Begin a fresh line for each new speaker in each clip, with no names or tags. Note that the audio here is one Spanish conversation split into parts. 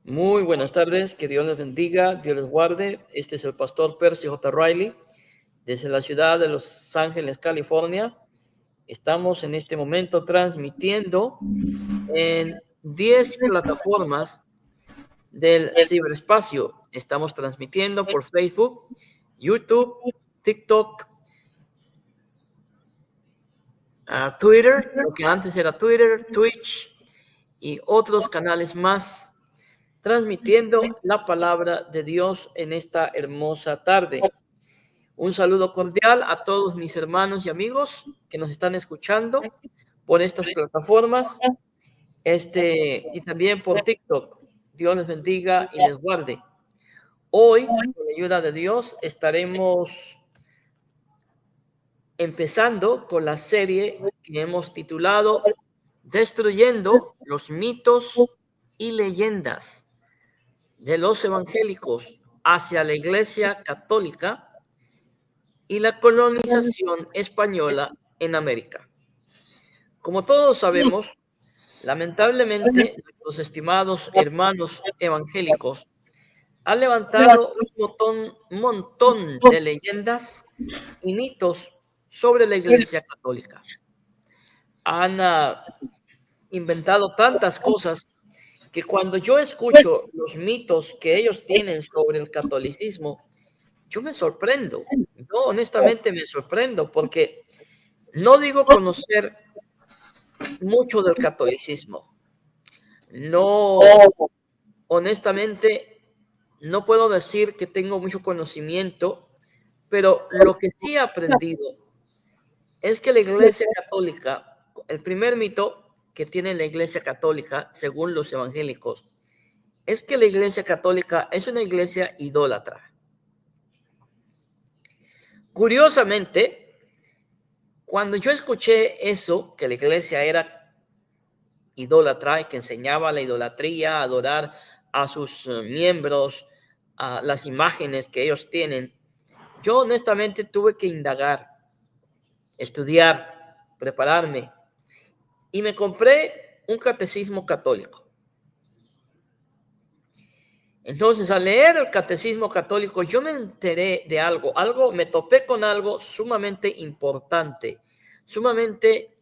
Muy buenas tardes, que Dios les bendiga, Dios les guarde. Este es el pastor Percy J. Riley, desde la ciudad de Los Ángeles, California. Estamos en este momento transmitiendo en 10 plataformas del ciberespacio. Estamos transmitiendo por Facebook, YouTube, TikTok, Twitter, lo que antes era Twitter, Twitch y otros canales más, transmitiendo la palabra de Dios en esta hermosa tarde. Un saludo cordial a todos mis hermanos y amigos que nos están escuchando por estas plataformas, y también por TikTok. Dios les bendiga y les guarde. Hoy, con la ayuda de Dios, estaremos empezando con la serie que hemos titulado Destruyendo los mitos y leyendas de los evangélicos hacia la Iglesia Católica y la colonización española en América. Como todos sabemos, lamentablemente, nuestros estimados hermanos evangélicos han levantado un montón de leyendas y mitos sobre la Iglesia Católica. Han inventado tantas cosas que cuando yo escucho los mitos que ellos tienen sobre el catolicismo, yo me sorprendo. Yo honestamente me sorprendo porque no digo conocer mucho del catolicismo. No, honestamente, no puedo decir que tengo mucho conocimiento, pero lo que sí he aprendido es que la Iglesia Católica, el primer mito que tiene la Iglesia Católica, según los evangélicos, es que la Iglesia Católica es una iglesia idólatra. Curiosamente, cuando yo escuché eso, que la iglesia era idólatra y que enseñaba la idolatría, a adorar a sus miembros, a las imágenes que ellos tienen, yo honestamente tuve que indagar, estudiar, prepararme y me compré un catecismo católico. Entonces, al leer el catecismo católico, yo me enteré de me topé con algo sumamente importante, sumamente,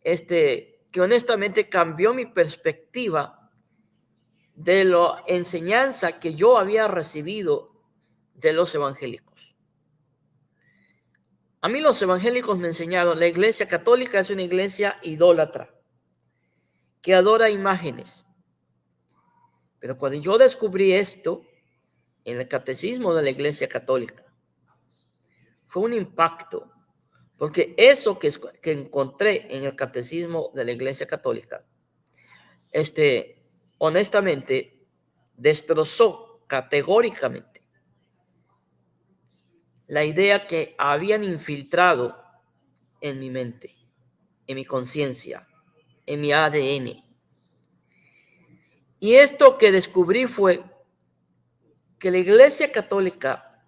que honestamente cambió mi perspectiva de la enseñanza que yo había recibido de los evangélicos. A mí los evangélicos me enseñaron, la iglesia católica es una iglesia idólatra, que adora imágenes. Pero cuando yo descubrí esto en el catecismo de la iglesia católica, fue un impacto, porque eso que encontré en el catecismo de la iglesia católica, honestamente, destrozó categóricamente la idea que habían infiltrado en mi mente, en mi conciencia, en mi ADN. Y esto que descubrí fue que la Iglesia Católica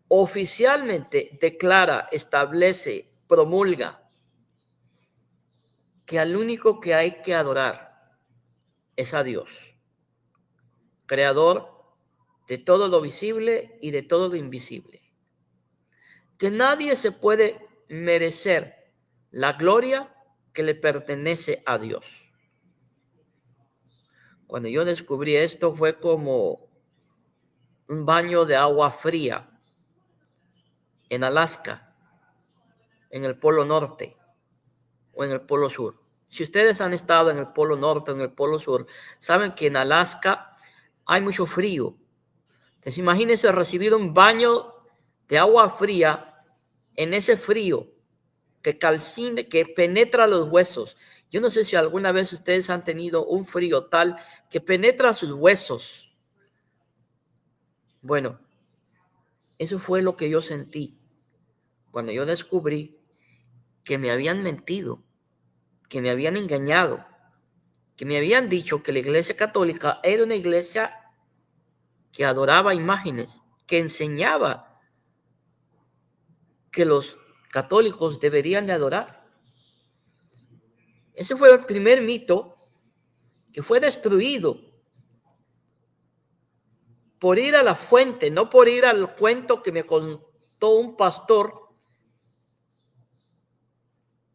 oficialmente declara, establece, promulga que al único que hay que adorar es a Dios, creador de todo lo visible y de todo lo invisible. Que nadie se puede merecer la gloria que le pertenece a Dios. Cuando yo descubrí esto fue como un baño de agua fría en Alaska, en el Polo Norte o en el Polo Sur. Si ustedes han estado en el Polo Norte o en el Polo Sur, saben que en Alaska hay mucho frío. Entonces imagínense recibir un baño de agua fría en ese frío que calcine, que penetra los huesos. Yo no sé si alguna vez ustedes han tenido un frío tal que penetra sus huesos. Bueno, eso fue lo que yo sentí cuando yo descubrí que me habían mentido, que me habían engañado, que me habían dicho que la Iglesia Católica era una iglesia que adoraba imágenes, que enseñaba que los católicos deberían de adorar. Ese fue el primer mito que fue destruido por ir a la fuente, no por ir al cuento que me contó un pastor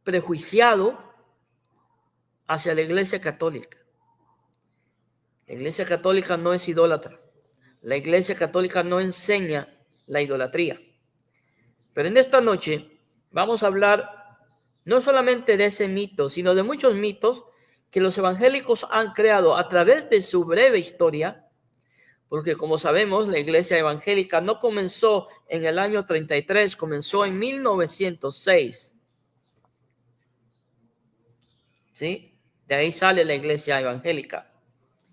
prejuiciado hacia la Iglesia Católica. La Iglesia Católica no es idólatra. La Iglesia Católica no enseña la idolatría. Pero en esta noche vamos a hablar no solamente de ese mito, sino de muchos mitos que los evangélicos han creado a través de su breve historia, porque como sabemos, la Iglesia evangélica no comenzó en el año 33, comenzó en 1906. ¿Sí? De ahí sale la Iglesia evangélica.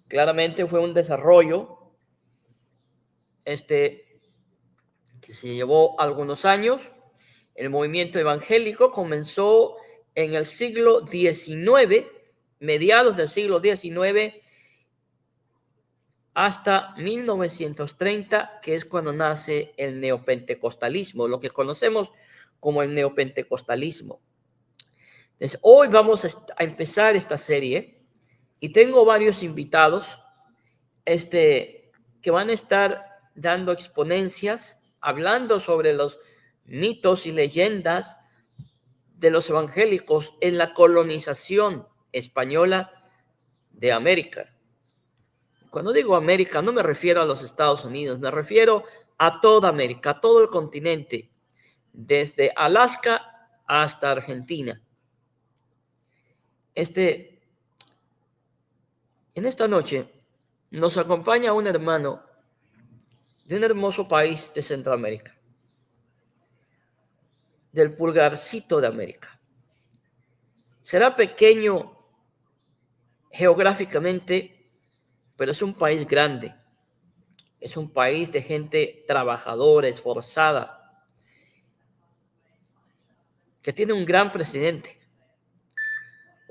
Claramente fue un desarrollo que se llevó algunos años. El movimiento evangélico comenzó en el siglo XIX, mediados del siglo XIX, hasta 1930, que es cuando nace el neopentecostalismo, lo que conocemos como el neopentecostalismo. Entonces, hoy vamos a empezar esta serie y tengo varios invitados que van a estar dando exponencias, hablando sobre los mitos y leyendas de los evangélicos en la colonización española de América. Cuando digo América, no me refiero a los Estados Unidos, me refiero a toda América, a todo el continente, desde Alaska hasta Argentina. En esta noche nos acompaña un hermano de un hermoso país de Centroamérica, del pulgarcito de América. Será pequeño geográficamente, pero es un país grande. Es un país de gente trabajadora, esforzada, que tiene un gran presidente.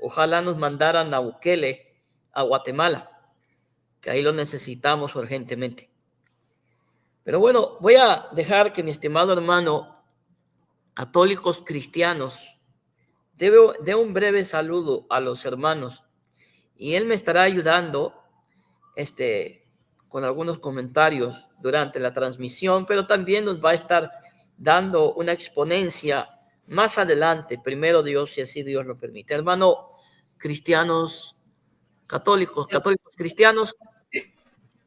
Ojalá nos mandaran a Bukele a Guatemala, que ahí lo necesitamos urgentemente. Pero bueno, voy a dejar que mi estimado hermano, católicos cristianos, dé un breve saludo a los hermanos y él me estará ayudando con algunos comentarios durante la transmisión, pero también nos va a estar dando una exponencia más adelante, primero Dios, si así Dios lo permite. Hermano, católicos cristianos.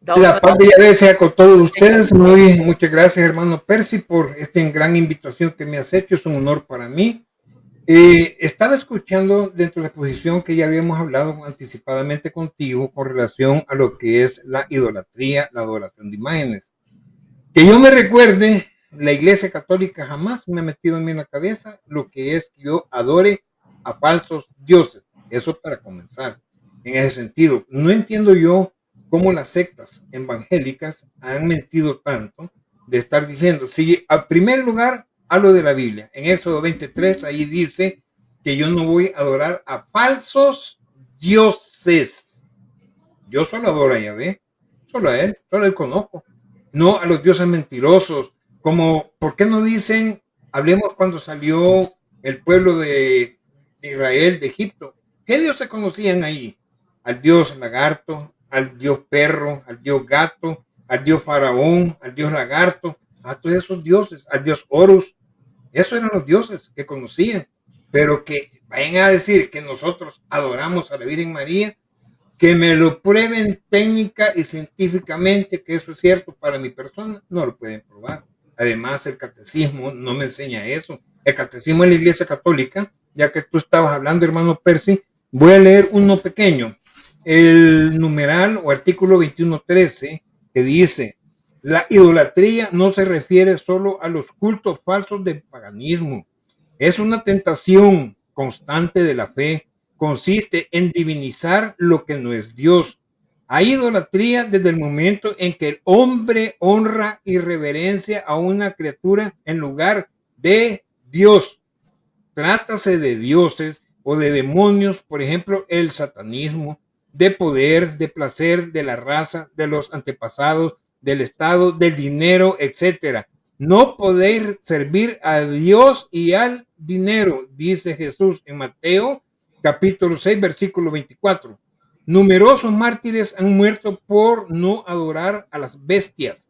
La paz de Yahvé sea con todos ustedes. Muchas gracias, hermano Percy, por esta gran invitación que me has hecho. Es un honor para mí. Estaba escuchando dentro de la exposición que ya habíamos hablado anticipadamente contigo con relación a lo que es la idolatría, la adoración de imágenes. Que yo me recuerde, la Iglesia Católica jamás me ha metido en mí en la cabeza lo que es que yo adore a falsos dioses. Eso para comenzar. En ese sentido, no entiendo yo cómo las sectas evangélicas han mentido tanto de estar diciendo, si al primer lugar hablo de la Biblia, en Éxodo 23, ahí dice que yo no voy a adorar a falsos dioses. Yo solo adoro a Yahvé, solo a él conozco, no a los dioses mentirosos, como, ¿por qué no dicen, hablemos cuando salió el pueblo de Israel de Egipto? ¿Qué dioses conocían ahí? Al dios lagarto, al dios perro, al dios gato, al dios faraón, al dios lagarto, a todos esos dioses, al dios Horus. Esos eran los dioses que conocían, pero que vayan a decir que nosotros adoramos a la Virgen María, que me lo prueben técnica y científicamente que eso es cierto para mi persona, no lo pueden probar. Además, el catecismo no me enseña eso. El catecismo de la Iglesia Católica, ya que tú estabas hablando, hermano Percy, voy a leer uno pequeño. El numeral o artículo 21.13, que dice, la idolatría no se refiere solo a los cultos falsos del paganismo. Es una tentación constante de la fe. Consiste en divinizar lo que no es Dios. Hay idolatría desde el momento en que el hombre honra y reverencia a una criatura en lugar de Dios. Trátase de dioses o de demonios, por ejemplo, el satanismo, de poder, de placer, de la raza, de los antepasados, del Estado, del dinero, etcétera. No poder servir a Dios y al dinero, dice Jesús en Mateo capítulo 6, versículo 24. Numerosos mártires han muerto por no adorar a las bestias.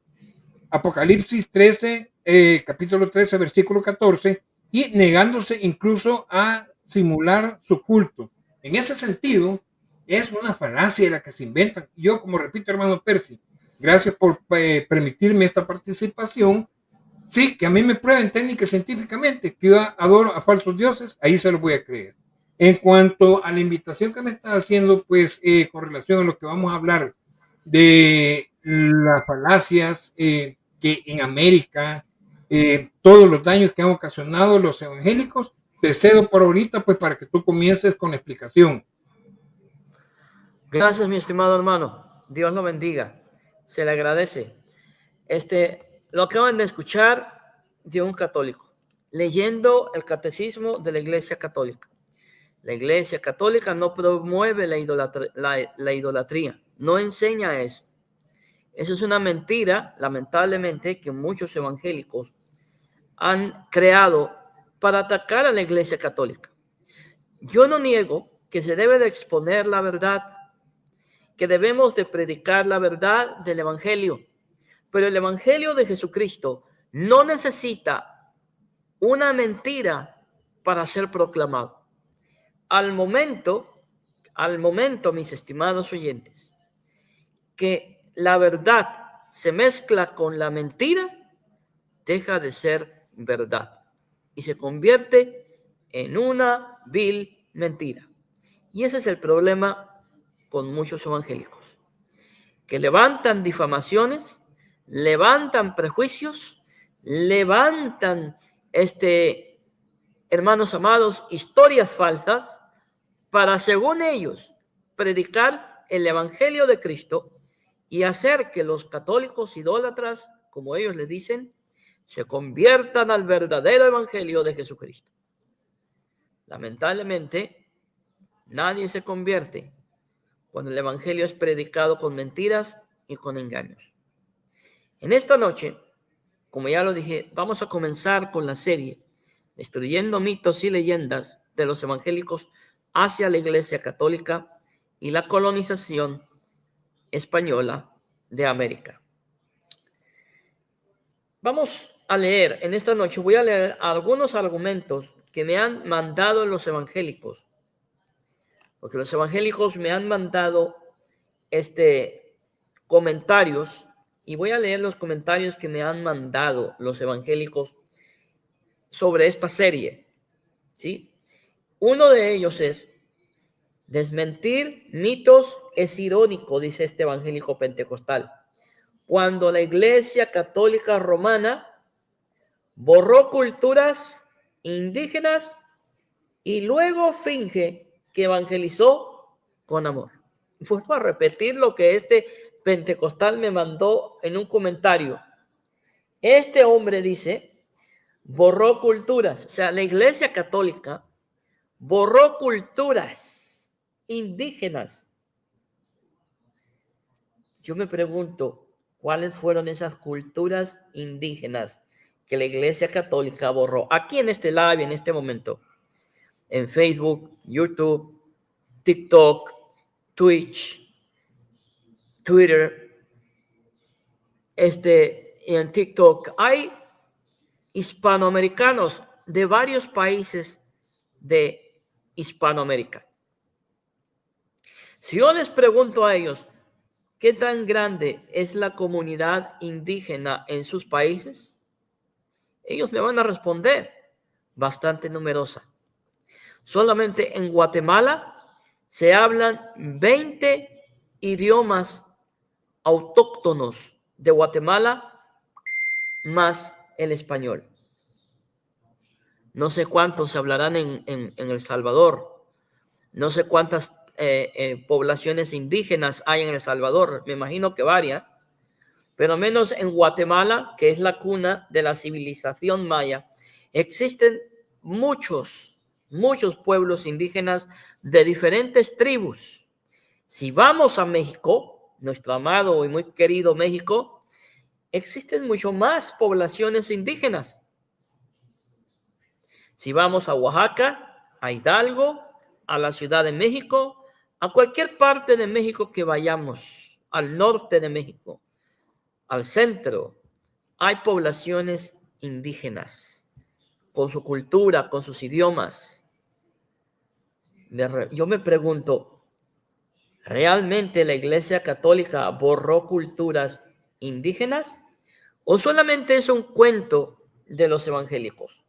Apocalipsis 13, capítulo 13, versículo 14, y negándose incluso a simular su culto. En ese sentido, es una falacia la que se inventan. Yo, como repito, hermano Percy, gracias por permitirme esta participación. Sí, que a mí me prueben técnica y científicamente que yo adoro a falsos dioses, ahí se los voy a creer. En cuanto a la invitación que me está haciendo, pues con relación a lo que vamos a hablar de las falacias que en América, todos los daños que han ocasionado los evangélicos, te cedo por ahorita, pues para que tú comiences con la explicación.
Gracias, mi estimado hermano. Dios lo bendiga. Se le agradece. Lo acaban de escuchar de un católico, leyendo el catecismo de la Iglesia Católica. La Iglesia Católica no promueve la idolatría, no enseña eso. Eso es una mentira, lamentablemente, que muchos evangélicos han creado para atacar a la Iglesia Católica. Yo no niego que se debe de exponer la verdad, que debemos de predicar la verdad del Evangelio, pero el Evangelio de Jesucristo no necesita una mentira para ser proclamado. Al momento, mis estimados oyentes, que la verdad se mezcla con la mentira, deja de ser verdad y se convierte en una vil mentira. Y ese es el problema con muchos evangélicos, que levantan difamaciones, levantan prejuicios, levantan, hermanos amados, historias falsas para, según ellos, predicar el evangelio de Cristo y hacer que los católicos idólatras, como ellos le dicen, se conviertan al verdadero evangelio de Jesucristo. Lamentablemente, nadie se convierte cuando el evangelio es predicado con mentiras y con engaños. En esta noche, como ya lo dije, vamos a comenzar con la serie Destruyendo mitos y leyendas de los evangélicos hacia la Iglesia Católica y la colonización española de América. Vamos a leer en esta noche, voy a leer algunos argumentos que me han mandado los evangélicos, porque los evangélicos me han mandado comentarios, y voy a leer los comentarios que me han mandado los evangélicos sobre esta serie, ¿sí? Uno de ellos es: desmentir mitos es irónico, dice este evangélico pentecostal, cuando la Iglesia Católica Romana borró culturas indígenas y luego finge que evangelizó con amor. Vuelvo a repetir lo que este pentecostal me mandó en un comentario. Este hombre dice: borró culturas, o sea, la Iglesia Católica borró culturas indígenas. Yo me pregunto, ¿cuáles fueron esas culturas indígenas que la Iglesia Católica borró? Aquí en este live, en este momento, en Facebook, YouTube, TikTok, Twitch, Twitter, en TikTok hay hispanoamericanos de varios países de Hispanoamérica. Si yo les pregunto a ellos, ¿qué tan grande es la comunidad indígena en sus países? Ellos me van a responder: bastante numerosa. Solamente en Guatemala se hablan 20 idiomas autóctonos de Guatemala más el español. No sé cuántos se hablarán en El Salvador. No sé cuántas poblaciones indígenas hay en El Salvador. Me imagino que varias. Pero menos en Guatemala, que es la cuna de la civilización maya, existen muchos pueblos indígenas de diferentes tribus. Si vamos a México, nuestro amado y muy querido México, existen mucho más poblaciones indígenas. Si vamos a Oaxaca, a Hidalgo, a la Ciudad de México, A cualquier parte de México que vayamos, al norte de México, al centro, hay poblaciones indígenas, con su cultura, con sus idiomas. Yo me pregunto, ¿realmente la Iglesia Católica borró culturas indígenas? ¿O solamente es un cuento de los evangélicos?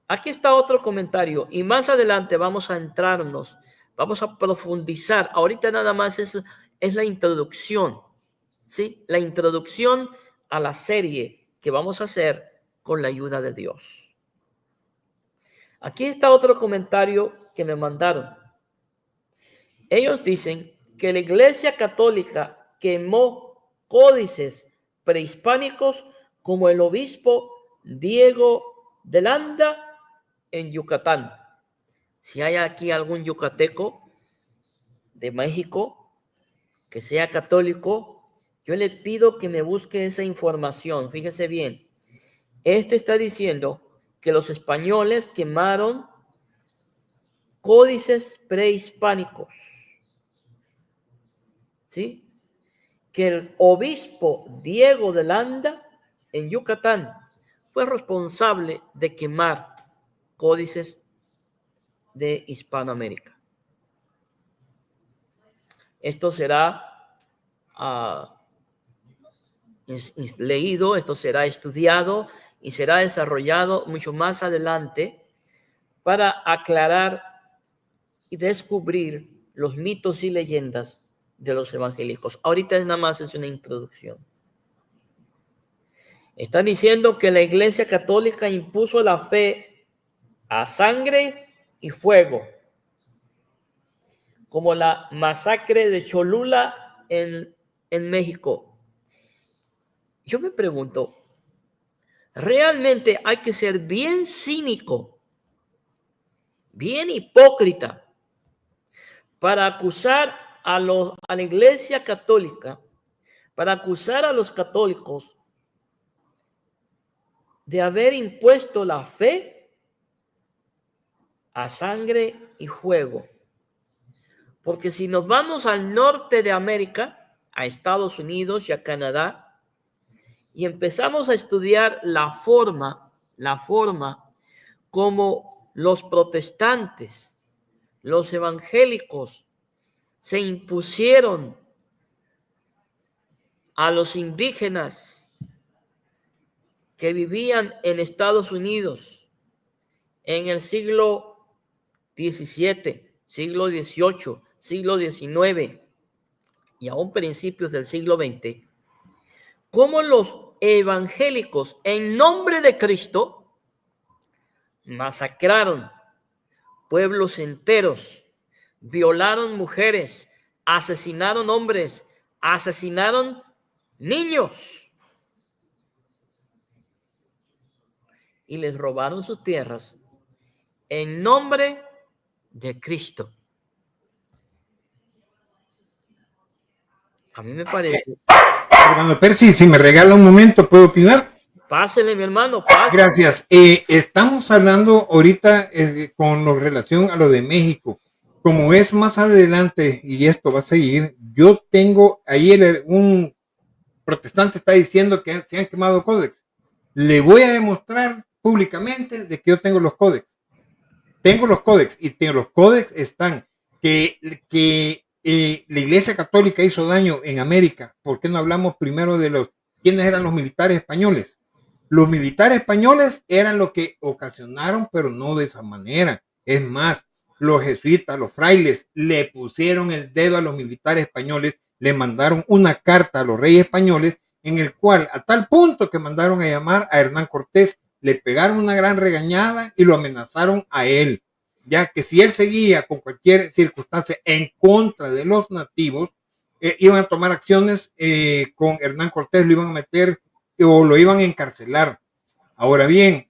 Aquí está otro comentario y más adelante vamos a entrarnos, vamos a profundizar. Ahorita nada más es la introducción, ¿sí? La introducción a la serie que vamos a hacer con la ayuda de Dios. Aquí está otro comentario que me mandaron. Ellos dicen que la Iglesia Católica quemó códices prehispánicos como el obispo Diego de Landa en Yucatán. Si hay aquí algún yucateco de México que sea católico, yo le pido que me busque esa información. Fíjese bien, este está diciendo que los españoles quemaron códices prehispánicos, ¿sí? Que el obispo Diego de Landa en Yucatán fue responsable de quemar códices de Hispanoamérica. Esto será leído, esto será estudiado y será desarrollado mucho más adelante para aclarar y descubrir los mitos y leyendas de los evangélicos. Ahorita nada más es una introducción. Están diciendo que la Iglesia Católica impuso la fe a sangre y fuego, como la masacre de Cholula en México. Yo me pregunto, realmente hay que ser bien cínico, bien hipócrita, para acusar a la Iglesia Católica, para acusar a los católicos de haber impuesto la fe a sangre y fuego. Porque si nos vamos al norte de América, a Estados Unidos y a Canadá, y empezamos a estudiar la forma como los protestantes, los evangélicos, se impusieron a los indígenas que vivían en Estados Unidos en el siglo XVII, siglo XVIII, siglo XIX y aún principios del siglo XX, cómo los evangélicos en nombre de Cristo masacraron pueblos enteros, violaron mujeres, asesinaron hombres, asesinaron niños y les robaron sus tierras en nombre de Cristo. A mí me parece.
Hermano Percy, si me regala un momento, ¿puedo opinar?
Pásele, mi hermano, pásele.
Gracias. Estamos hablando ahorita con relación a lo de México. Como es más adelante y esto va a seguir, yo tengo ahí un protestante está diciendo que se han quemado códex. Le voy a demostrar públicamente de que yo tengo los códex. Tengo los códex y los códex están que la Iglesia Católica hizo daño en América. ¿Por qué no hablamos primero de quiénes eran los militares españoles? Los militares españoles eran los que ocasionaron, pero no de esa manera. Es más, los jesuitas, los frailes, le pusieron el dedo a los militares españoles, le mandaron una carta a los reyes españoles, en el cual, a tal punto que mandaron a llamar a Hernán Cortés, le pegaron una gran regañada y lo amenazaron a él, ya que si él seguía con cualquier circunstancia en contra de los nativos, iban a tomar acciones con Hernán Cortés, lo iban a meter o lo iban a encarcelar. Ahora bien,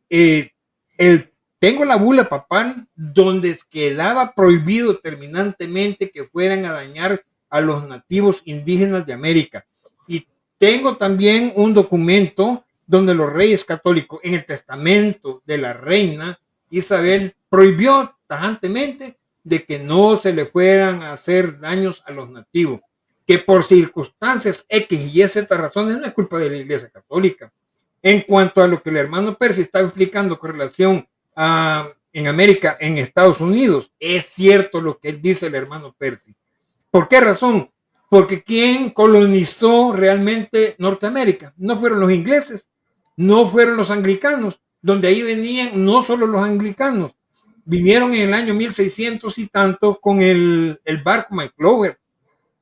tengo la bula papal donde quedaba prohibido terminantemente que fueran a dañar a los nativos indígenas de América. Y tengo también un documento donde los reyes católicos, en el testamento de la reina Isabel, prohibió tajantemente de que no se le fueran a hacer daños a los nativos, que por circunstancias X y Z razones no es culpa de la Iglesia Católica. En cuanto a lo que el hermano Percy estaba explicando con relación a en América, en Estados Unidos, es cierto lo que él dice el hermano Percy. ¿Por qué razón? Porque ¿quién colonizó realmente Norteamérica? No fueron los ingleses, no fueron los anglicanos, donde ahí venían no solo los anglicanos, vinieron en el año 1600 y tanto con el barco Mayflower,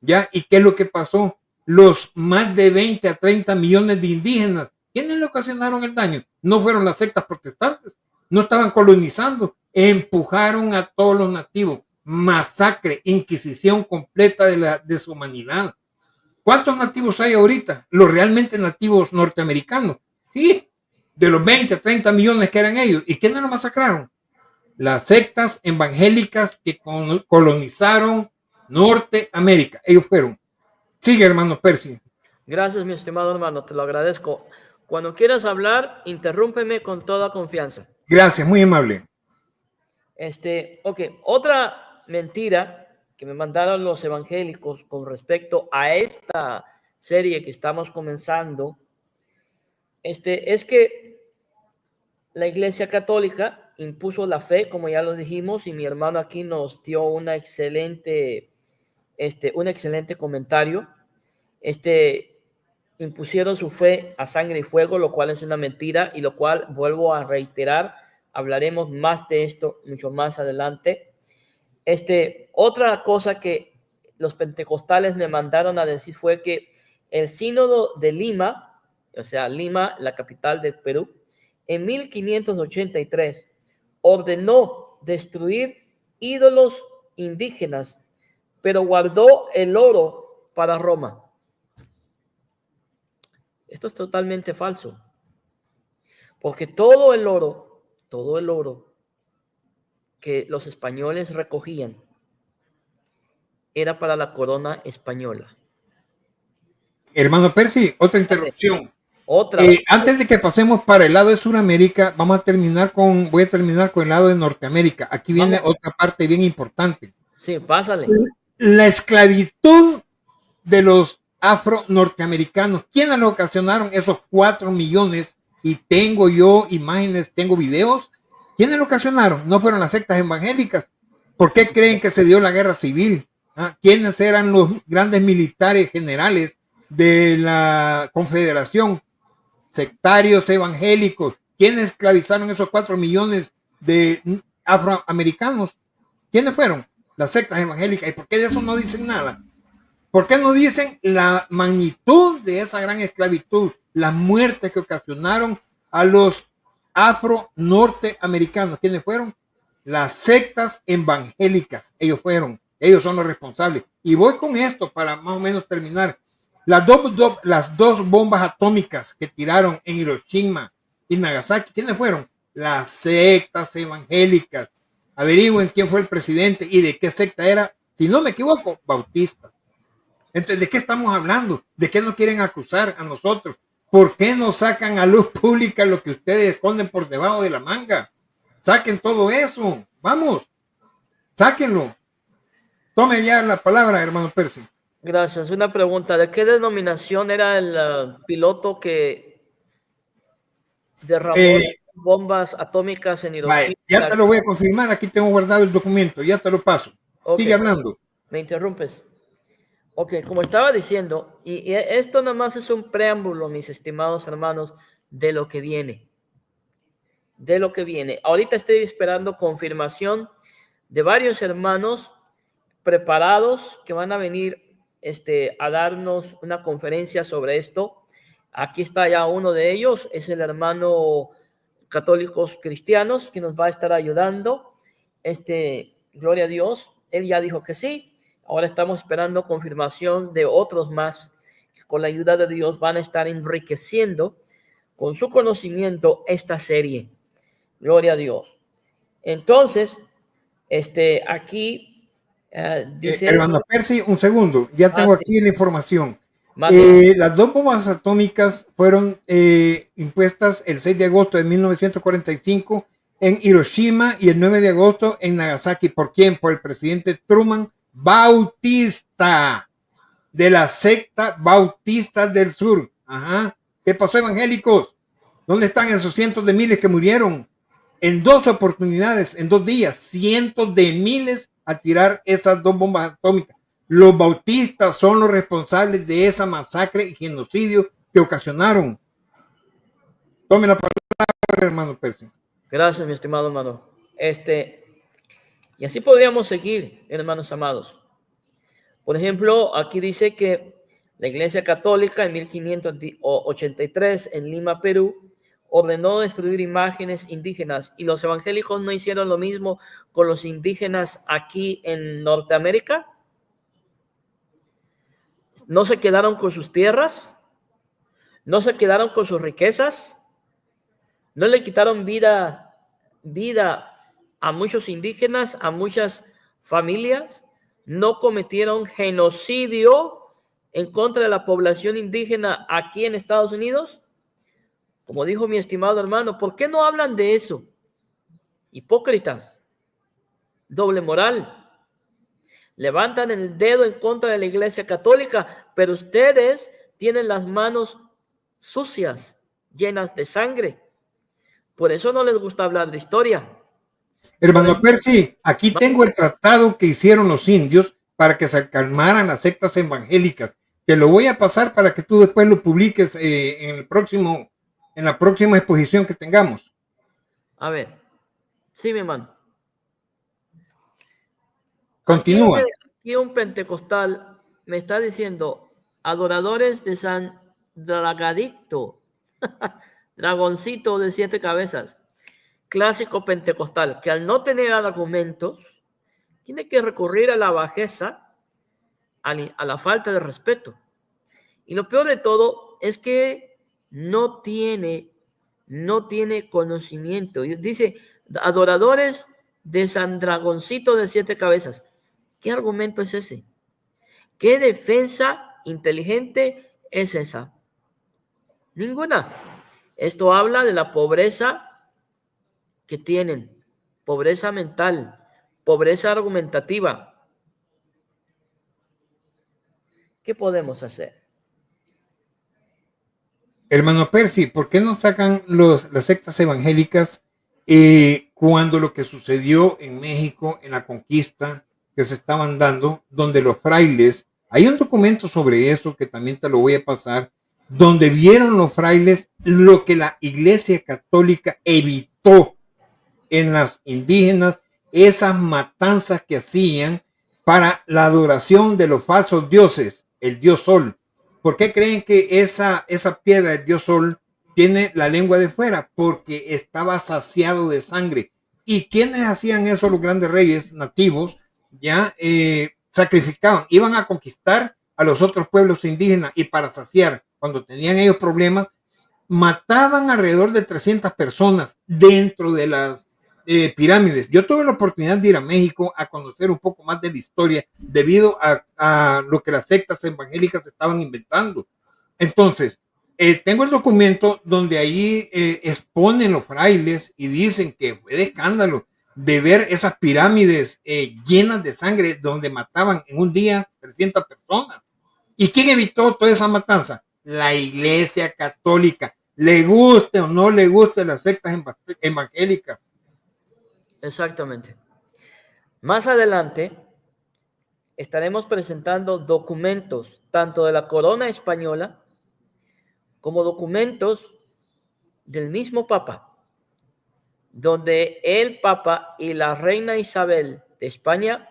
¿ya? ¿Y qué es lo que pasó? Los más de 20 a 30 millones de indígenas, ¿quiénes le ocasionaron el daño? No fueron las sectas protestantes, no estaban colonizando, empujaron a todos los nativos, masacre, inquisición completa de la deshumanidad. ¿Cuántos nativos hay ahorita? Los realmente nativos norteamericanos. Sí, de los 20 a 30 millones que eran ellos. ¿Y quiénes los masacraron? Las sectas evangélicas que colonizaron Norteamérica. Ellos fueron. Sigue, hermano Percy.
Gracias, mi estimado hermano, te lo agradezco. Cuando quieras hablar, interrúmpeme con toda confianza.
Gracias, muy amable.
Ok, otra mentira que me mandaron los evangélicos con respecto a esta serie que estamos comenzando, es que la Iglesia Católica impuso la fe, como ya lo dijimos, y mi hermano aquí nos dio un excelente comentario. Impusieron su fe a sangre y fuego, lo cual es una mentira y lo cual, vuelvo a reiterar, hablaremos más de esto mucho más adelante. Otra cosa que los pentecostales me mandaron a decir fue que el sínodo de Lima, o sea, Lima, la capital del Perú, en 1583 ordenó destruir ídolos indígenas, pero guardó el oro para Roma. Esto es totalmente falso, porque todo el oro que los españoles recogían era para la corona española.
Hermano Percy, otra interrupción.
Otra.
Antes de que pasemos para el lado de Sudamérica, voy a terminar con el lado de Norteamérica. Aquí viene otra parte bien importante.
Sí, pásale.
La esclavitud de los afro-norteamericanos. ¿Quiénes lo ocasionaron esos 4 millones? Y tengo yo imágenes, tengo videos. ¿Quiénes lo ocasionaron? No fueron las sectas evangélicas. ¿Por qué creen que se dio la guerra civil? ¿Quiénes eran los grandes militares generales de la Confederación? Sectarios evangélicos. ¿Quiénes esclavizaron esos 4 millones de afroamericanos? ¿Quiénes fueron? Las sectas evangélicas. ¿Y por qué de eso no dicen nada? ¿Por qué no dicen la magnitud de esa gran esclavitud, las muertes que ocasionaron a los afro-norteamericanos? ¿Quiénes fueron? Las sectas evangélicas. Ellos son los responsables. Y voy con esto para más o menos terminar. Las dos bombas atómicas que tiraron en Hiroshima y Nagasaki, ¿quiénes fueron? Las sectas evangélicas. Averigüen quién fue el presidente y de qué secta era, si no me equivoco, bautista. Entonces, ¿de qué estamos hablando? ¿De qué nos quieren acusar a nosotros? ¿Por qué no sacan a luz pública lo que ustedes esconden por debajo de la manga? Saquen todo eso. Vamos, sáquenlo. Tome ya la palabra, hermano Percy.
Gracias. Una pregunta. ¿De qué denominación era el piloto que derramó bombas atómicas en Hiroshima?
Ya te lo voy a confirmar. Aquí tengo guardado el documento. Ya te lo paso. Okay. Sigue hablando.
Me interrumpes. Ok, como estaba diciendo, y esto nada más es un preámbulo, mis estimados hermanos, de lo que viene. De lo que viene. Ahorita estoy esperando confirmación de varios hermanos preparados que van a venir a darnos una conferencia sobre esto. Aquí está ya uno de ellos, es el hermano Católicos Cristianos, que nos va a estar ayudando. Gloria a Dios, él ya dijo que sí. Ahora estamos esperando confirmación de otros más que con la ayuda de Dios van a estar enriqueciendo con su conocimiento esta serie. Gloria a Dios. Entonces, aquí dice...
hermano Percy, un segundo. Ya tengo aquí la información. Las dos bombas atómicas fueron impuestas el 6 de agosto de 1945 en Hiroshima y el 9 de agosto en Nagasaki. ¿Por quién? Por el presidente Truman Bautista, de la secta Bautista del Sur. Ajá. ¿Qué pasó, evangélicos? ¿Dónde están esos cientos de miles que murieron? En 2 oportunidades, en 2 días, cientos de miles a tirar esas 2 bombas atómicas. Los bautistas son los responsables de esa masacre y genocidio que ocasionaron. Tome la palabra, hermano Percy.
Gracias, mi estimado hermano. Y así podríamos seguir, hermanos amados. Por ejemplo, aquí dice que la Iglesia Católica en 1583 en Lima, Perú, ordenó destruir imágenes indígenas, y los evangélicos no hicieron lo mismo con los indígenas aquí en Norteamérica. No se quedaron con sus tierras, no se quedaron con sus riquezas, no le quitaron vida a muchos indígenas, a muchas familias, no cometieron genocidio en contra de la población indígena aquí en Estados Unidos. Como dijo mi estimado hermano, ¿por qué no hablan de eso? Hipócritas, doble moral. Levantan el dedo en contra de la Iglesia Católica, pero ustedes tienen las manos sucias, llenas de sangre. Por eso no les gusta hablar de historia.
Hermano Percy, aquí tengo el tratado que hicieron los indios para que se calmaran las sectas evangélicas. Te lo voy a pasar para que tú después lo publiques en la próxima exposición que tengamos.
A ver, sí, mi hermano.
Continúa.
Aquí un pentecostal me está diciendo, adoradores de San Dragadicto, dragoncito de 7 cabezas, clásico pentecostal, que al no tener argumentos, tiene que recurrir a la bajeza, a la falta de respeto. Y lo peor de todo es que no tiene conocimiento. Dice, adoradores de San Dragoncito de 7 cabezas. ¿Qué argumento es ese? ¿Qué defensa inteligente es esa? Ninguna. Esto habla de la pobreza que tienen, pobreza mental, pobreza argumentativa. ¿Qué podemos hacer?
Hermano Percy, ¿por qué no sacan las sectas evangélicas cuando lo que sucedió en México, en la conquista que se estaban dando, donde los frailes, hay un documento sobre eso que también te lo voy a pasar, donde vieron los frailes lo que la Iglesia Católica evitó en las indígenas, esas matanzas que hacían para la adoración de los falsos dioses, el dios Sol. ¿Por qué creen que esa piedra del dios Sol tiene la lengua de fuera? Porque estaba saciado de sangre. ¿Y quiénes hacían eso? Los grandes reyes nativos ya sacrificaban, iban a conquistar a los otros pueblos indígenas, y para saciar, cuando tenían ellos problemas, mataban alrededor de 300 personas dentro de las pirámides. Yo tuve la oportunidad de ir a México a conocer un poco más de la historia debido a lo que las sectas evangélicas estaban inventando. Entonces, tengo el documento donde ahí exponen los frailes y dicen que fue de escándalo de ver esas pirámides llenas de sangre donde mataban en un día 300 personas. ¿Y quién evitó toda esa matanza? La Iglesia Católica. Le guste o no le guste las sectas evangélicas.
Exactamente. Más adelante estaremos presentando documentos tanto de la corona española como documentos del mismo Papa, donde el Papa y la reina Isabel de España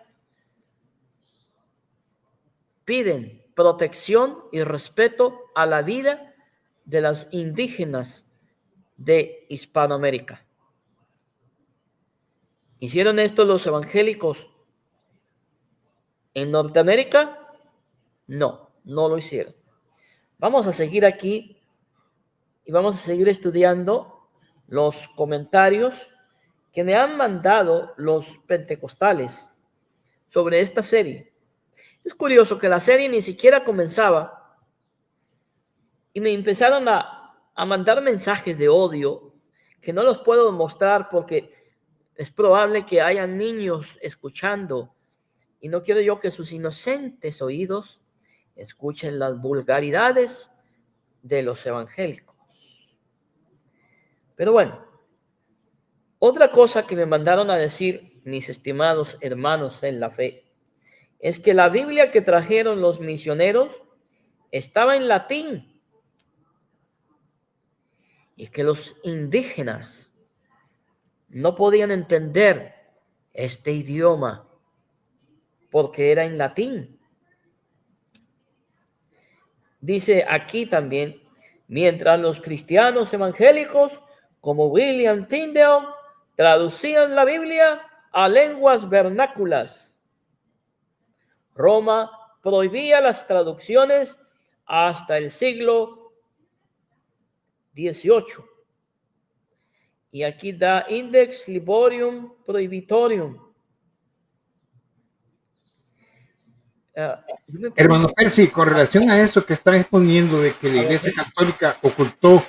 piden protección y respeto a la vida de las indígenas de Hispanoamérica. ¿Hicieron esto los evangélicos en Norteamérica? No, no lo hicieron. Vamos a seguir aquí y vamos a seguir estudiando los comentarios que me han mandado los pentecostales sobre esta serie. Es curioso que la serie ni siquiera comenzaba y me empezaron a mandar mensajes de odio que no los puedo mostrar porque es probable que haya niños escuchando y no quiero yo que sus inocentes oídos escuchen las vulgaridades de los evangélicos. Pero bueno, otra cosa que me mandaron a decir mis estimados hermanos en la fe es que la Biblia que trajeron los misioneros estaba en latín y que los indígenas no podían entender este idioma porque era en latín. Dice aquí también, mientras los cristianos evangélicos como William Tyndale traducían la Biblia a lenguas vernáculas, Roma prohibía las traducciones hasta el siglo XVIII. Y aquí da Index Liborium Prohibitorium.
Hermano Percy, con relación a eso que están exponiendo de que la Iglesia Católica ocultó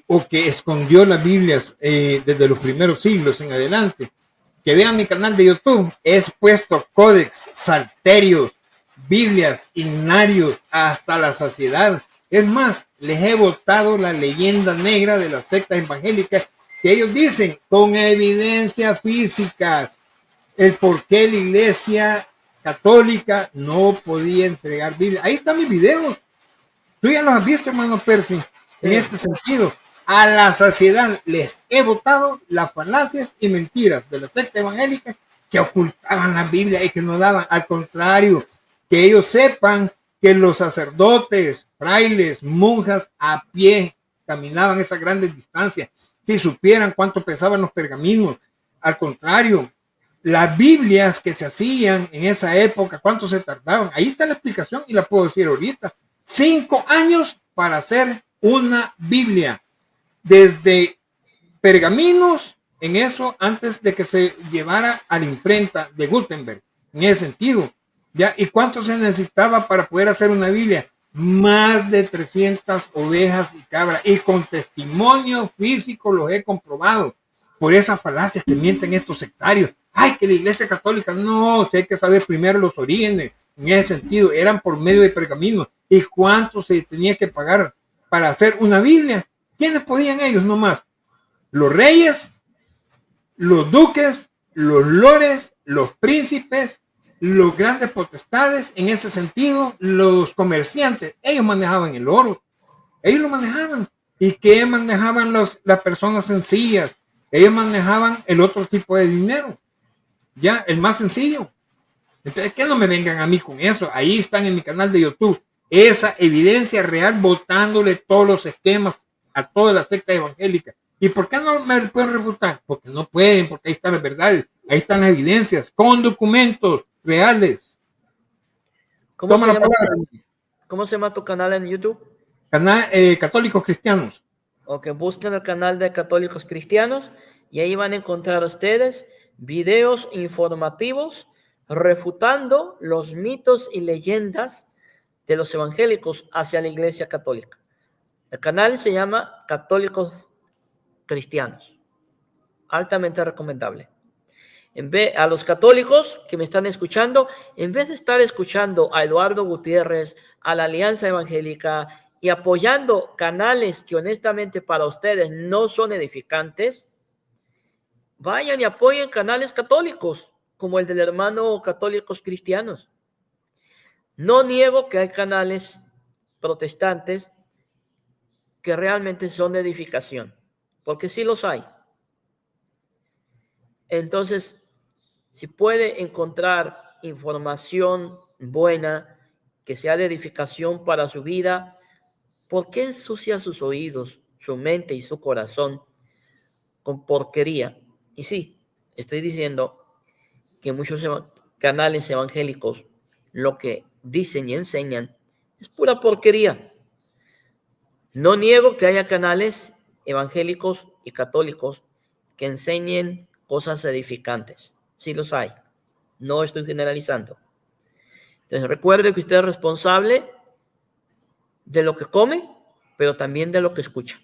o que escondió las Biblias desde los primeros siglos en adelante, que vean mi canal de YouTube, he expuesto códex, salterios, Biblias, himnarios hasta la saciedad. Es más, les he botado la leyenda negra de las sectas evangélicas que ellos dicen con evidencias físicas el por qué la Iglesia Católica no podía entregar Biblia. Ahí están mis videos. Tú ya los has visto, hermano Percy. En este sentido, a la saciedad les he botado las falacias y mentiras de la secta evangélica que ocultaban la Biblia y que no daban. Al contrario, que ellos sepan que los sacerdotes, frailes, monjas a pie caminaban esas grandes distancias. Si supieran cuánto pesaban los pergaminos. Al contrario, las Biblias que se hacían en esa época, cuánto se tardaban. Ahí está la explicación y la puedo decir ahorita. 5 años para hacer una Biblia. Desde pergaminos, en eso, antes de que se llevara a la imprenta de Gutenberg. En ese sentido. ¿Ya? ¿Y cuánto se necesitaba para poder hacer una Biblia? Más de 300 ovejas y cabras. Y con testimonio físico los he comprobado. Por esas falacias que mienten estos sectarios. Ay, que la Iglesia Católica, no, si hay que saber primero los orígenes. En ese sentido, eran por medio de pergaminos. ¿Y cuánto se tenía que pagar para hacer una Biblia? ¿Quiénes podían ellos nomás? Los reyes, los duques, los lores, los príncipes, los grandes potestades, en ese sentido, los comerciantes. Ellos manejaban el oro. Ellos lo manejaban. ¿Y qué manejaban las personas sencillas? Ellos manejaban el otro tipo de dinero. Ya, el más sencillo. Entonces, que no me vengan a mí con eso. Ahí están en mi canal de YouTube. Esa evidencia real, botándole todos los esquemas a toda la secta evangélica. ¿Y por qué no me pueden refutar? Porque no pueden, porque ahí están las verdades. Ahí están las evidencias, con documentos reales.
¿Cómo se llama tu canal en YouTube?
Canal Católicos Cristianos.
Ok, busquen el canal de Católicos Cristianos y ahí van a encontrar ustedes videos informativos refutando los mitos y leyendas de los evangélicos hacia la Iglesia Católica. El canal se llama Católicos Cristianos. Altamente recomendable. A los católicos que me están escuchando, en vez de estar escuchando a Eduardo Gutiérrez, a la Alianza Evangélica y apoyando canales que honestamente para ustedes no son edificantes, vayan y apoyen canales católicos, como el del hermano Católicos Cristianos. No niego que hay canales protestantes que realmente son de edificación, porque sí los hay. Entonces, si puede encontrar información buena, que sea de edificación para su vida, ¿por qué ensucia sus oídos, su mente y su corazón con porquería? Y sí, estoy diciendo que muchos canales evangélicos lo que dicen y enseñan es pura porquería. No niego que haya canales evangélicos y católicos que enseñen cosas edificantes. Sí los hay. No estoy generalizando. Entonces recuerde que usted es responsable de lo que come, pero también de lo que escucha.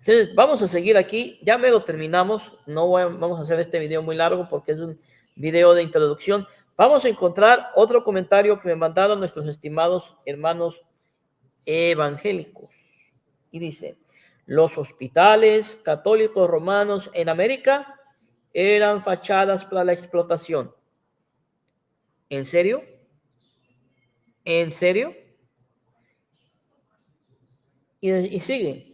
Entonces, vamos a seguir aquí. Ya me lo terminamos. Vamos a hacer este video muy largo porque es un video de introducción. Vamos a encontrar otro comentario que me mandaron nuestros estimados hermanos evangélicos. Y dice, los hospitales católicos romanos en América eran fachadas para la explotación. ¿En serio? ¿En serio? Y sigue.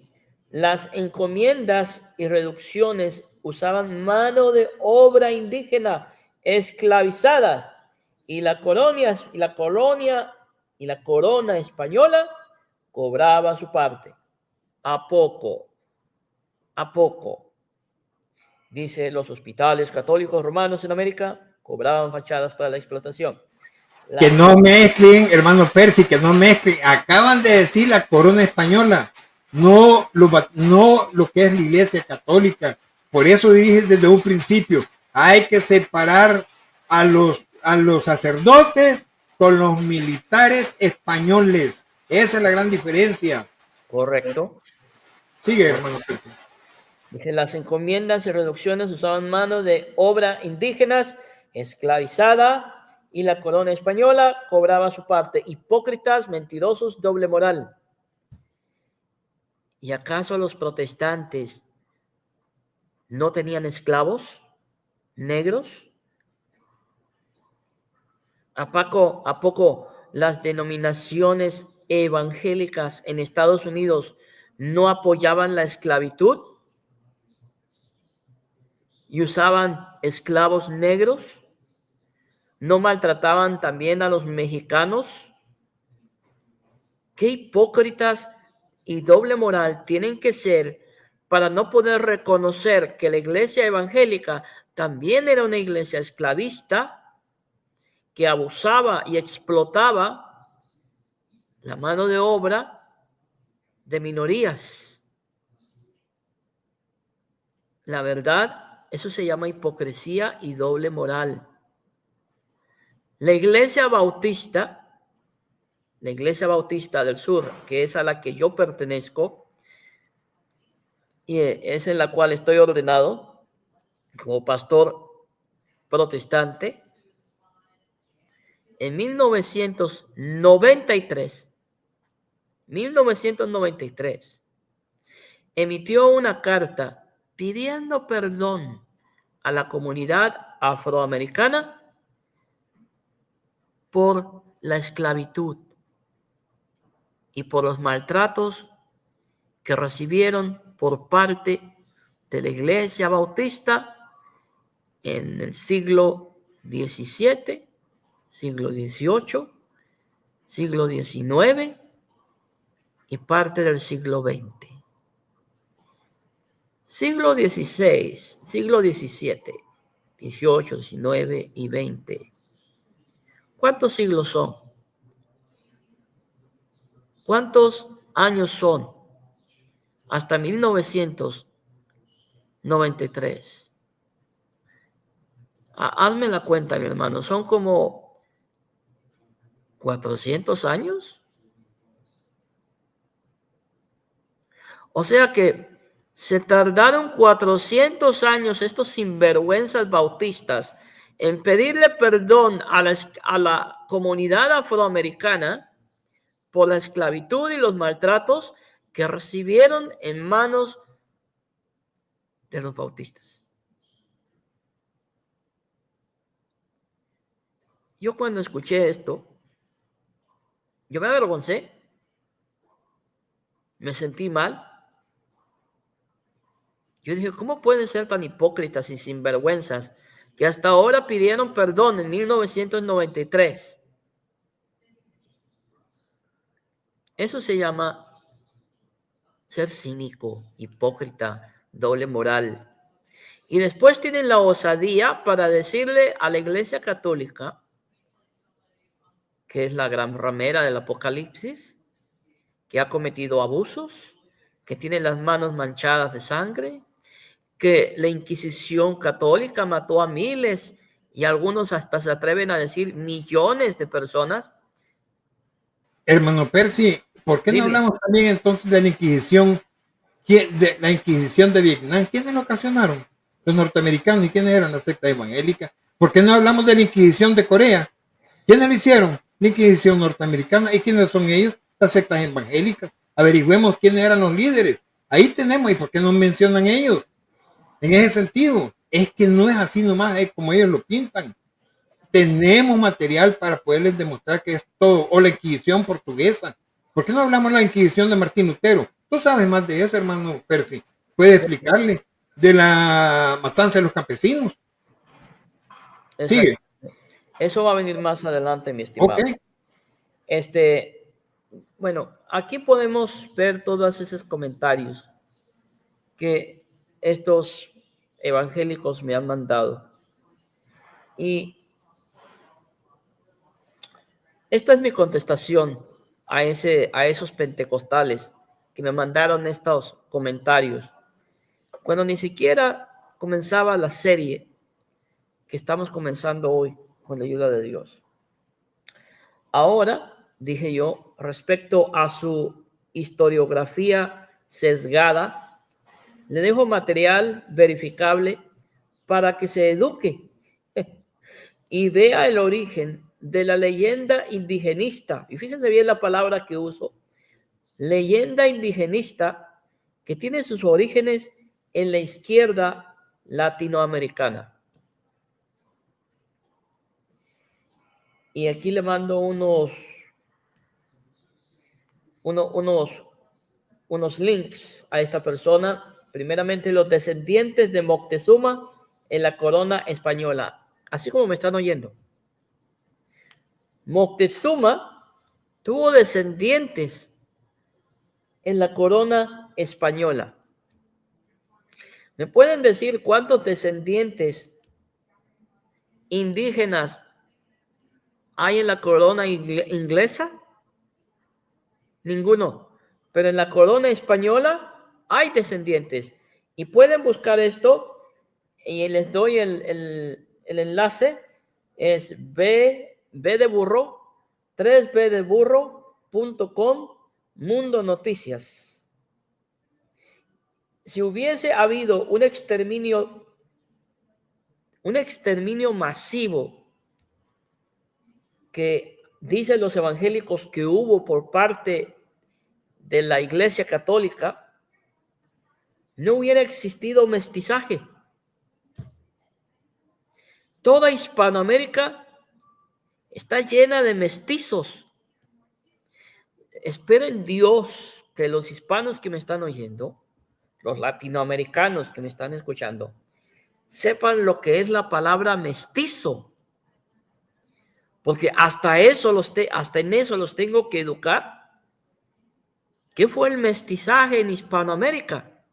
Las encomiendas y reducciones usaban mano de obra indígena esclavizada y la corona española cobraba su parte. A poco. Dice, los hospitales católicos romanos en América cobraban fachadas para la explotación.
Que no mezclen, hermano Percy, que no mezclen. Acaban de decir la corona española, no lo que es la iglesia católica. Por eso dije desde un principio, hay que separar a los sacerdotes con los militares españoles. Esa es la gran diferencia.
Correcto.
Sigue, hermano Percy.
Dice, las encomiendas y reducciones usaban mano de obra indígenas esclavizada y la corona española cobraba su parte. Hipócritas, mentirosos, doble moral. ¿Y acaso los protestantes no tenían esclavos negros? ¿A poco las denominaciones evangélicas en Estados Unidos no apoyaban la esclavitud y usaban esclavos negros? ¿No maltrataban también a los mexicanos? ¿Qué hipócritas y doble moral tienen que ser para no poder reconocer que la iglesia evangélica también era una iglesia esclavista que abusaba y explotaba la mano de obra de minorías? La verdad, eso se llama hipocresía y doble moral. La iglesia bautista del sur, que es a la que yo pertenezco y es en la cual estoy ordenado como pastor protestante, en 1993, emitió una carta pidiendo perdón a la comunidad afroamericana por la esclavitud y por los maltratos que recibieron por parte de la Iglesia Bautista en el siglo XVII, siglo XVIII, siglo XIX y parte del siglo XX. Siglo XVI, siglo XVII, XVIII, XIX y XX. ¿Cuántos siglos son? ¿Cuántos años son? Hasta 1993. Hazme la cuenta, mi hermano. Son como 400 años. O sea que se tardaron 400 años estos sinvergüenzas bautistas en pedirle perdón a la comunidad afroamericana por la esclavitud y los maltratos que recibieron en manos de los bautistas. Yo cuando escuché esto, yo me avergoncé, me sentí mal. Yo dije, ¿cómo pueden ser tan hipócritas y sinvergüenzas que hasta ahora pidieron perdón en 1993? Eso se llama ser cínico, hipócrita, doble moral. Y después tienen la osadía para decirle a la Iglesia Católica, que es la gran ramera del Apocalipsis, que ha cometido abusos, que tiene las manos manchadas de sangre, que la Inquisición católica mató a miles y algunos hasta se atreven a decir millones de personas.
Hermano Percy, ¿por qué no hablamos también entonces de la Inquisición De la Inquisición de Vietnam, ¿quiénes lo ocasionaron? Los norteamericanos. ¿Y quiénes eran la secta evangélica? ¿Por qué no hablamos de la Inquisición de Corea? ¿Quiénes lo hicieron? La Inquisición norteamericana. ¿Y quiénes son ellos? Las sectas evangélicas. Averigüemos quiénes eran los líderes. Ahí tenemos. ¿Y por qué no mencionan ellos? En ese sentido, es que no es así nomás, es como ellos lo pintan. Tenemos material para poderles demostrar que es todo. O la Inquisición portuguesa. ¿Por qué no hablamos de la Inquisición de Martín Lutero? Tú sabes más de eso, hermano Percy. Puedes explicarle de la matanza de los campesinos.
Exacto.
Sigue.
Eso va a venir más adelante, mi estimado.
Ok.
Bueno, aquí podemos ver todos esos comentarios que estos evangélicos me han mandado. Y esta es mi contestación a esos pentecostales que me mandaron estos comentarios. Cuando ni siquiera comenzaba la serie que estamos comenzando hoy con la ayuda de Dios. Ahora, dije yo, respecto a su historiografía sesgada, le dejo material verificable para que se eduque y vea el origen de la leyenda indigenista. Y fíjense bien la palabra que uso. Leyenda indigenista que tiene sus orígenes en la izquierda latinoamericana. Y aquí le mando unos links a esta persona. Primeramente, los descendientes de Moctezuma en la corona española. Así como me están oyendo. Moctezuma tuvo descendientes en la corona española. ¿Me pueden decir cuántos descendientes indígenas hay en la corona inglesa? Ninguno. Pero en la corona española hay descendientes. Y pueden buscar esto y les doy el enlace. Es b de burro, 3b de burro.com, Mundo Noticias. Si hubiese habido un exterminio masivo que dicen los evangélicos que hubo por parte de la Iglesia Católica, no hubiera existido mestizaje. Toda Hispanoamérica está llena de mestizos. Espero en Dios que los hispanos que me están oyendo, los latinoamericanos que me están escuchando, sepan lo que es la palabra mestizo. Porque hasta en eso los tengo que educar. ¿Qué fue el mestizaje en Hispanoamérica?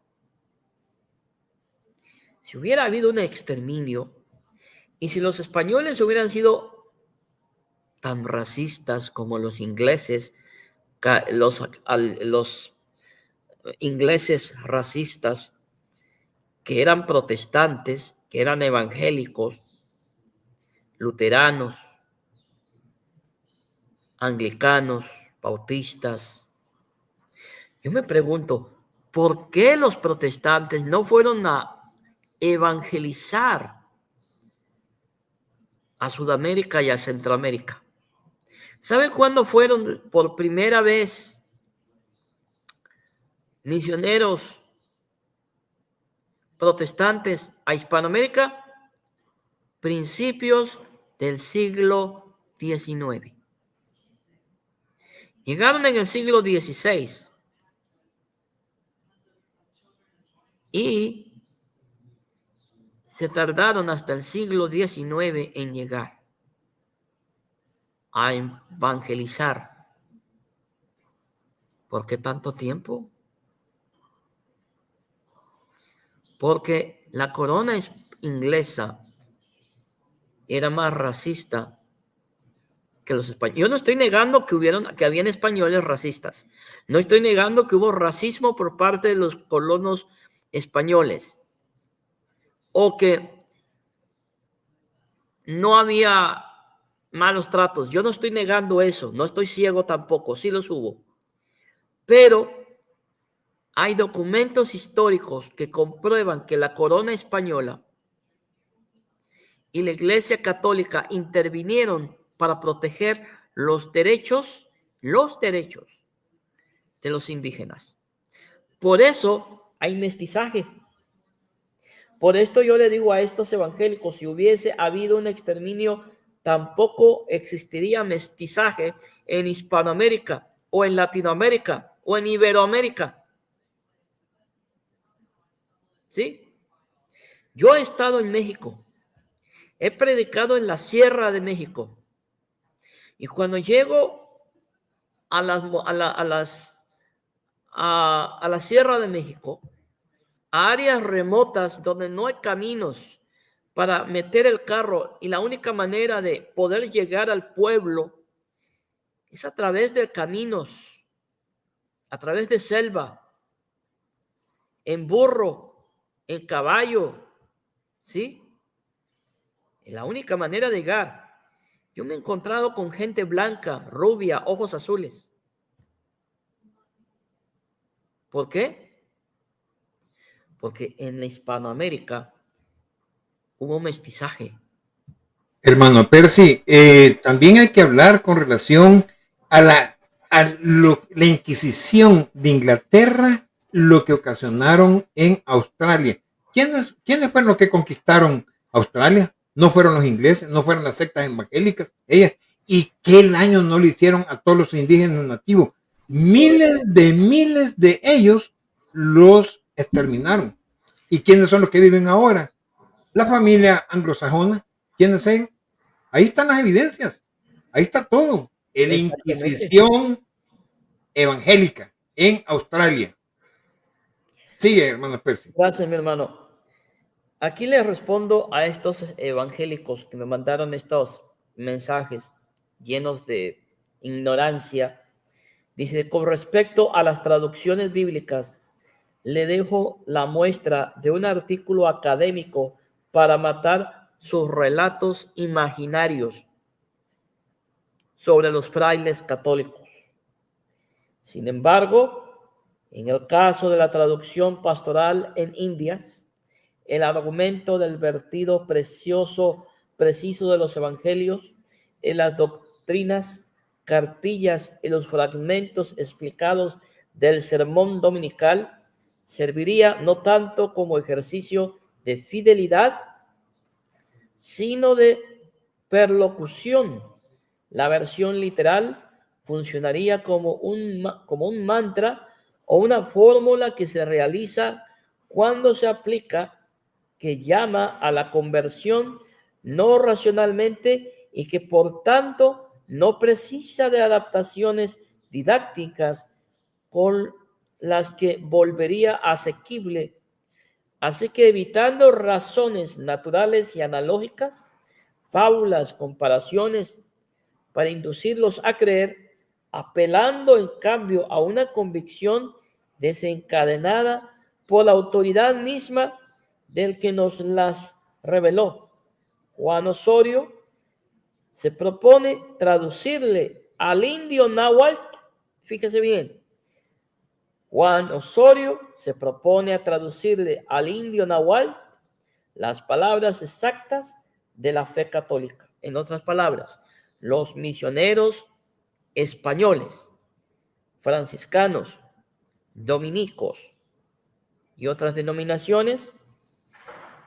Si hubiera habido un exterminio y si los españoles hubieran sido tan racistas como los ingleses, los ingleses racistas que eran protestantes, que eran evangélicos, luteranos, anglicanos, bautistas. Yo me pregunto, ¿por qué los protestantes no fueron a evangelizar a Sudamérica y a Centroamérica? ¿Sabe cuándo fueron por primera vez misioneros protestantes a Hispanoamérica? Principios del siglo XIX. Llegaron en el siglo XVI y se tardaron hasta el siglo XIX en llegar a evangelizar. ¿Por qué tanto tiempo? Porque la corona inglesa era más racista que los españoles. Yo no estoy negando que habían españoles racistas. No estoy negando que hubo racismo por parte de los colonos españoles. O que no había malos tratos. Yo no estoy negando eso. No estoy ciego tampoco. Sí los hubo. Pero hay documentos históricos que comprueban que la corona española y la Iglesia Católica intervinieron para proteger los derechos de los indígenas. Por eso hay mestizaje. Por esto yo le digo a estos evangélicos, si hubiese habido un exterminio, tampoco existiría mestizaje en Hispanoamérica o en Latinoamérica o en Iberoamérica. ¿Sí? Yo he estado en México, he predicado en la Sierra de México, y cuando llego a la Sierra de México, a áreas remotas donde no hay caminos para meter el carro, y la única manera de poder llegar al pueblo es a través de caminos, a través de selva, en burro, en caballo, ¿sí? Es la única manera de llegar. Yo me he encontrado con gente blanca, rubia, ojos azules. ¿Por qué? Porque en la Hispanoamérica hubo mestizaje.
Hermano Percy, también hay que hablar con relación a la Inquisición de Inglaterra, lo que ocasionaron en Australia. ¿Quiénes fueron los que conquistaron Australia? No fueron los ingleses, no fueron las sectas evangélicas, ellas. ¿Y qué daño no le hicieron a todos los indígenas nativos? Miles de ellos los exterminaron. ¿Y quiénes son los que viven ahora? La familia anglosajona. ¿Quiénes son? Ahí están las evidencias. Ahí está todo. La Inquisición evangélica en Australia. Sigue, hermano Percy.
Gracias, mi hermano. Aquí les respondo a estos evangélicos que me mandaron estos mensajes llenos de ignorancia. Dice, con respecto a las traducciones bíblicas, le dejo la muestra de un artículo académico para matar sus relatos imaginarios sobre los frailes católicos. Sin embargo, en el caso de la traducción pastoral en Indias, el argumento del vertido preciso de los evangelios en las doctrinas, cartillas y los fragmentos explicados del sermón dominical serviría no tanto como ejercicio de fidelidad, sino de perlocución. La versión literal funcionaría como un mantra o una fórmula que se realiza cuando se aplica, que llama a la conversión no racionalmente y que por tanto no precisa de adaptaciones didácticas con las que volvería asequible. Así que evitando razones naturales y analógicas, fábulas, comparaciones, para inducirlos a creer, apelando en cambio a una convicción desencadenada por la autoridad misma del que nos las reveló. Juan Osorio se propone traducirle al indio náhuatl, fíjese bien, Juan Osorio se propone a traducirle al indio náhuatl las palabras exactas de la fe católica. En otras palabras, los misioneros españoles, franciscanos, dominicos y otras denominaciones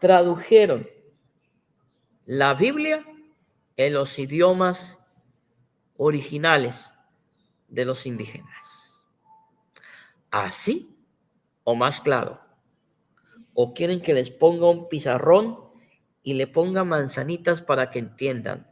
tradujeron la Biblia en los idiomas originales de los indígenas. ¿Así o más claro? ¿O quieren que les ponga un pizarrón y le ponga manzanitas para que entiendan?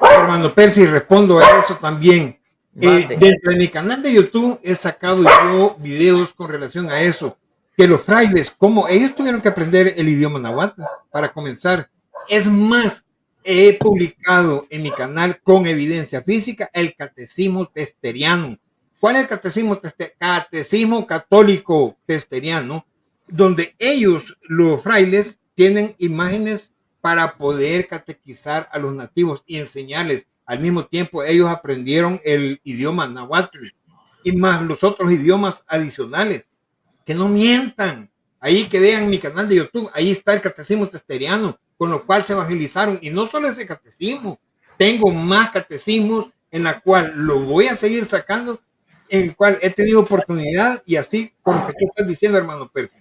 Hermano Percy, respondo a eso también. Dentro de mi canal de YouTube he sacado yo videos con relación a eso, que los frailes, como ellos tuvieron que aprender el idioma náhuatl para comenzar. Es más, he publicado en mi canal con evidencia física el catecismo testeriano. ¿Cuál es el catecismo? Catecismo católico testeriano, donde ellos, los frailes, tienen imágenes para poder catequizar a los nativos y enseñarles. Al mismo tiempo, ellos aprendieron el idioma náhuatl y más los otros idiomas adicionales. que no mientan. Ahí que vean mi canal de YouTube, ahí está el catecismo testeriano, con lo cual se evangelizaron. Y no solo ese catecismo, tengo más catecismos en la cual lo voy a seguir sacando, en el cual he tenido oportunidad, y así como que tú estás diciendo, hermano Percy,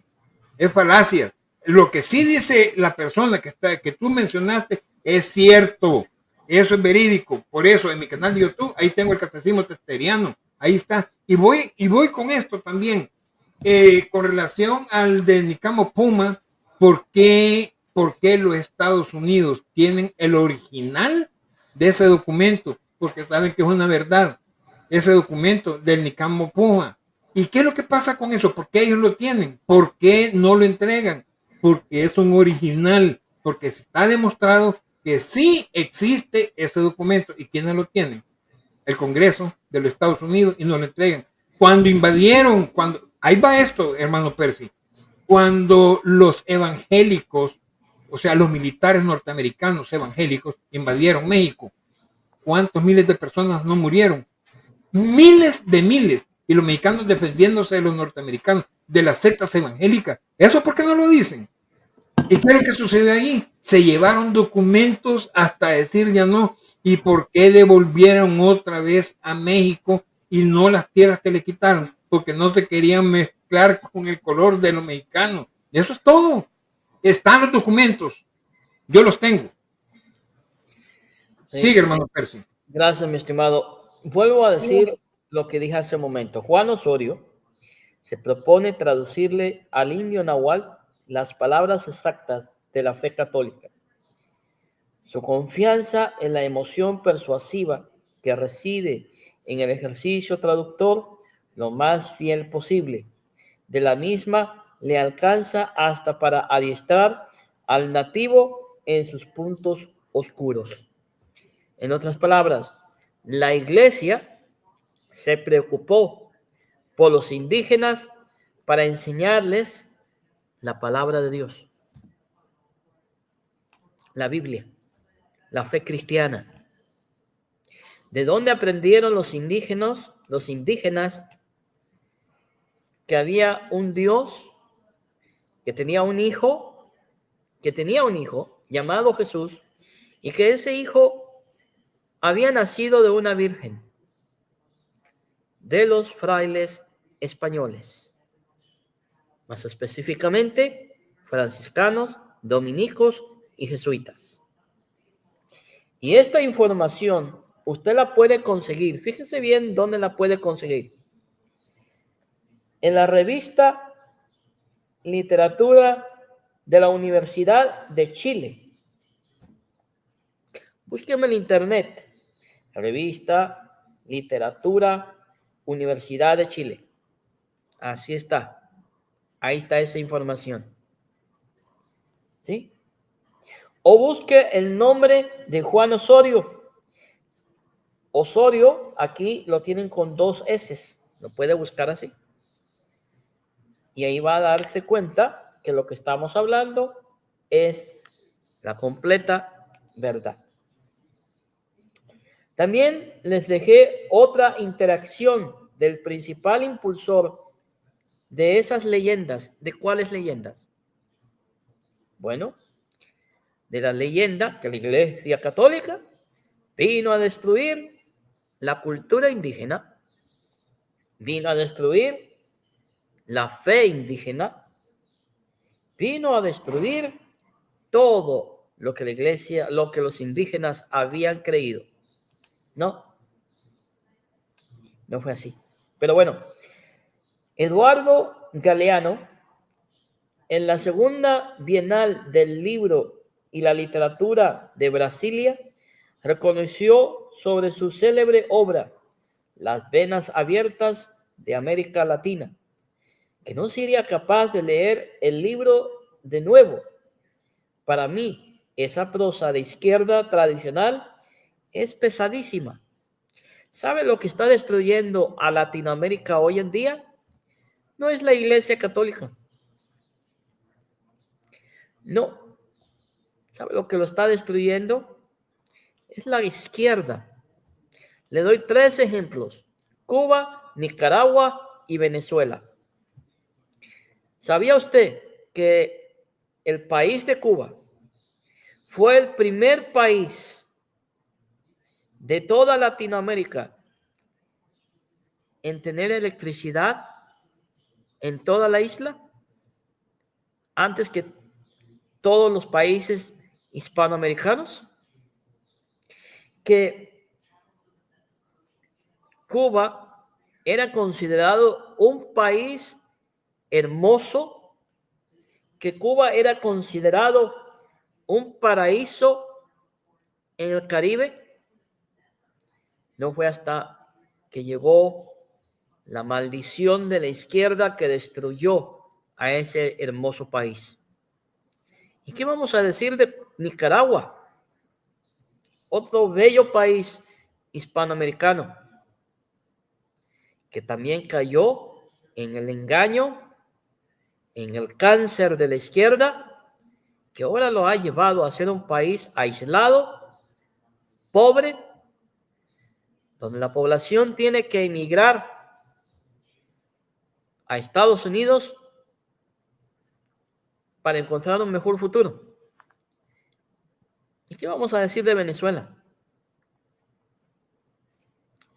es falacia. Lo que sí dice la persona que tú mencionaste es cierto, eso es verídico. Por eso en mi canal de YouTube, ahí tengo el catecismo testeriano, ahí está. Y voy con esto también, con relación al de Nicamo Puma. ¿Por qué los Estados Unidos tienen el original de ese documento? Porque saben que es una verdad, ese documento del Nicamo Puma. ¿Y qué es lo que pasa con eso? ¿Por qué ellos lo tienen? ¿Por qué no lo entregan? Porque es un original, porque está demostrado que sí existe ese documento. ¿Y quiénes lo tienen? El Congreso de los Estados Unidos, y no lo entregan. Cuando invadieron, ahí va esto, hermano Percy, cuando los evangélicos, o sea, los militares norteamericanos evangélicos invadieron México, ¿cuántos miles de personas no murieron? Miles de miles. Y los mexicanos defendiéndose de los norteamericanos, de las sectas evangélicas. ¿Eso por qué no lo dicen? ¿Y qué es lo que sucede ahí? Se llevaron documentos hasta decir ya no. ¿Y por qué devolvieron otra vez a México y no las tierras que le quitaron? Porque no se querían mezclar con el color de los mexicanos. Y eso es todo. Están los documentos. Yo los tengo.
Sí.
Sigue, hermano Percy.
Gracias, mi estimado. Vuelvo a decir lo que dije hace un momento. Juan Osorio se propone traducirle al indio nahuatl las palabras exactas de la fe católica. Su confianza en la emoción persuasiva que reside en el ejercicio traductor lo más fiel posible. De la misma le alcanza hasta para adiestrar al nativo en sus puntos oscuros. En otras palabras, la Iglesia se preocupó por los indígenas para enseñarles la palabra de Dios, la Biblia, la fe cristiana. ¿De dónde aprendieron los indígenas que había un Dios que tenía un hijo llamado Jesús, y que ese hijo había nacido de una virgen? De los frailes españoles, más específicamente franciscanos, dominicos y jesuitas. Y esta información usted la puede conseguir, fíjese bien dónde la puede conseguir: en la revista Literatura de la Universidad de Chile. Búsqueme en internet, revista Literatura Universidad de Chile. Así está. Ahí está esa información. ¿Sí? O busque el nombre de Juan Osorio. Osorio, aquí lo tienen con 2 S. Lo puede buscar así. Y ahí va a darse cuenta que lo que estamos hablando es la completa verdad. También les dejé otra interacción del principal impulsor de esas leyendas. ¿De cuáles leyendas? Bueno, de la leyenda que la Iglesia Católica vino a destruir la cultura indígena, vino a destruir la fe indígena, vino a destruir todo lo que la Iglesia, lo que los indígenas habían creído. No fue así. Pero bueno, Eduardo Galeano, en la segunda Bienal del Libro y la Literatura de Brasilia, reconoció sobre su célebre obra Las venas abiertas de América Latina, que no sería capaz de leer el libro de nuevo. Para mí, esa prosa de izquierda tradicional es pesadísima. ¿Sabe lo que está destruyendo a Latinoamérica hoy en día? No es la Iglesia Católica. No. ¿Sabe lo que lo está destruyendo? Es la izquierda. Le doy 3 ejemplos: Cuba, Nicaragua y Venezuela. ¿Sabía usted que el país de Cuba fue el primer país de toda Latinoamérica en tener electricidad en toda la isla antes que todos los países hispanoamericanos? Que Cuba era considerado un país hermoso, que Cuba era considerado un paraíso en el Caribe. No fue hasta que llegó la maldición de la izquierda que destruyó a ese hermoso país. ¿Y qué vamos a decir de Nicaragua? Otro bello país hispanoamericano que también cayó en el engaño, en el cáncer de la izquierda, que ahora lo ha llevado a ser un país aislado, pobre, donde la población tiene que emigrar a Estados Unidos para encontrar un mejor futuro. ¿Y qué vamos a decir de Venezuela?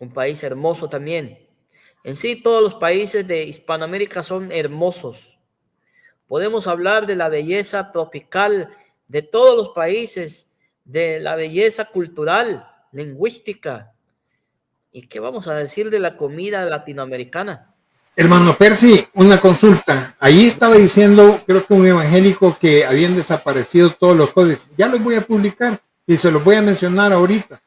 Un país hermoso también. En sí, todos los países de Hispanoamérica son hermosos. Podemos hablar de la belleza tropical de todos los países, de la belleza cultural, lingüística. ¿Y qué vamos a decir de la comida latinoamericana?
Hermano Percy, una consulta. Ahí estaba diciendo, creo que un evangélico, que habían desaparecido todos los códices. Ya los voy a publicar y se los voy a mencionar ahorita.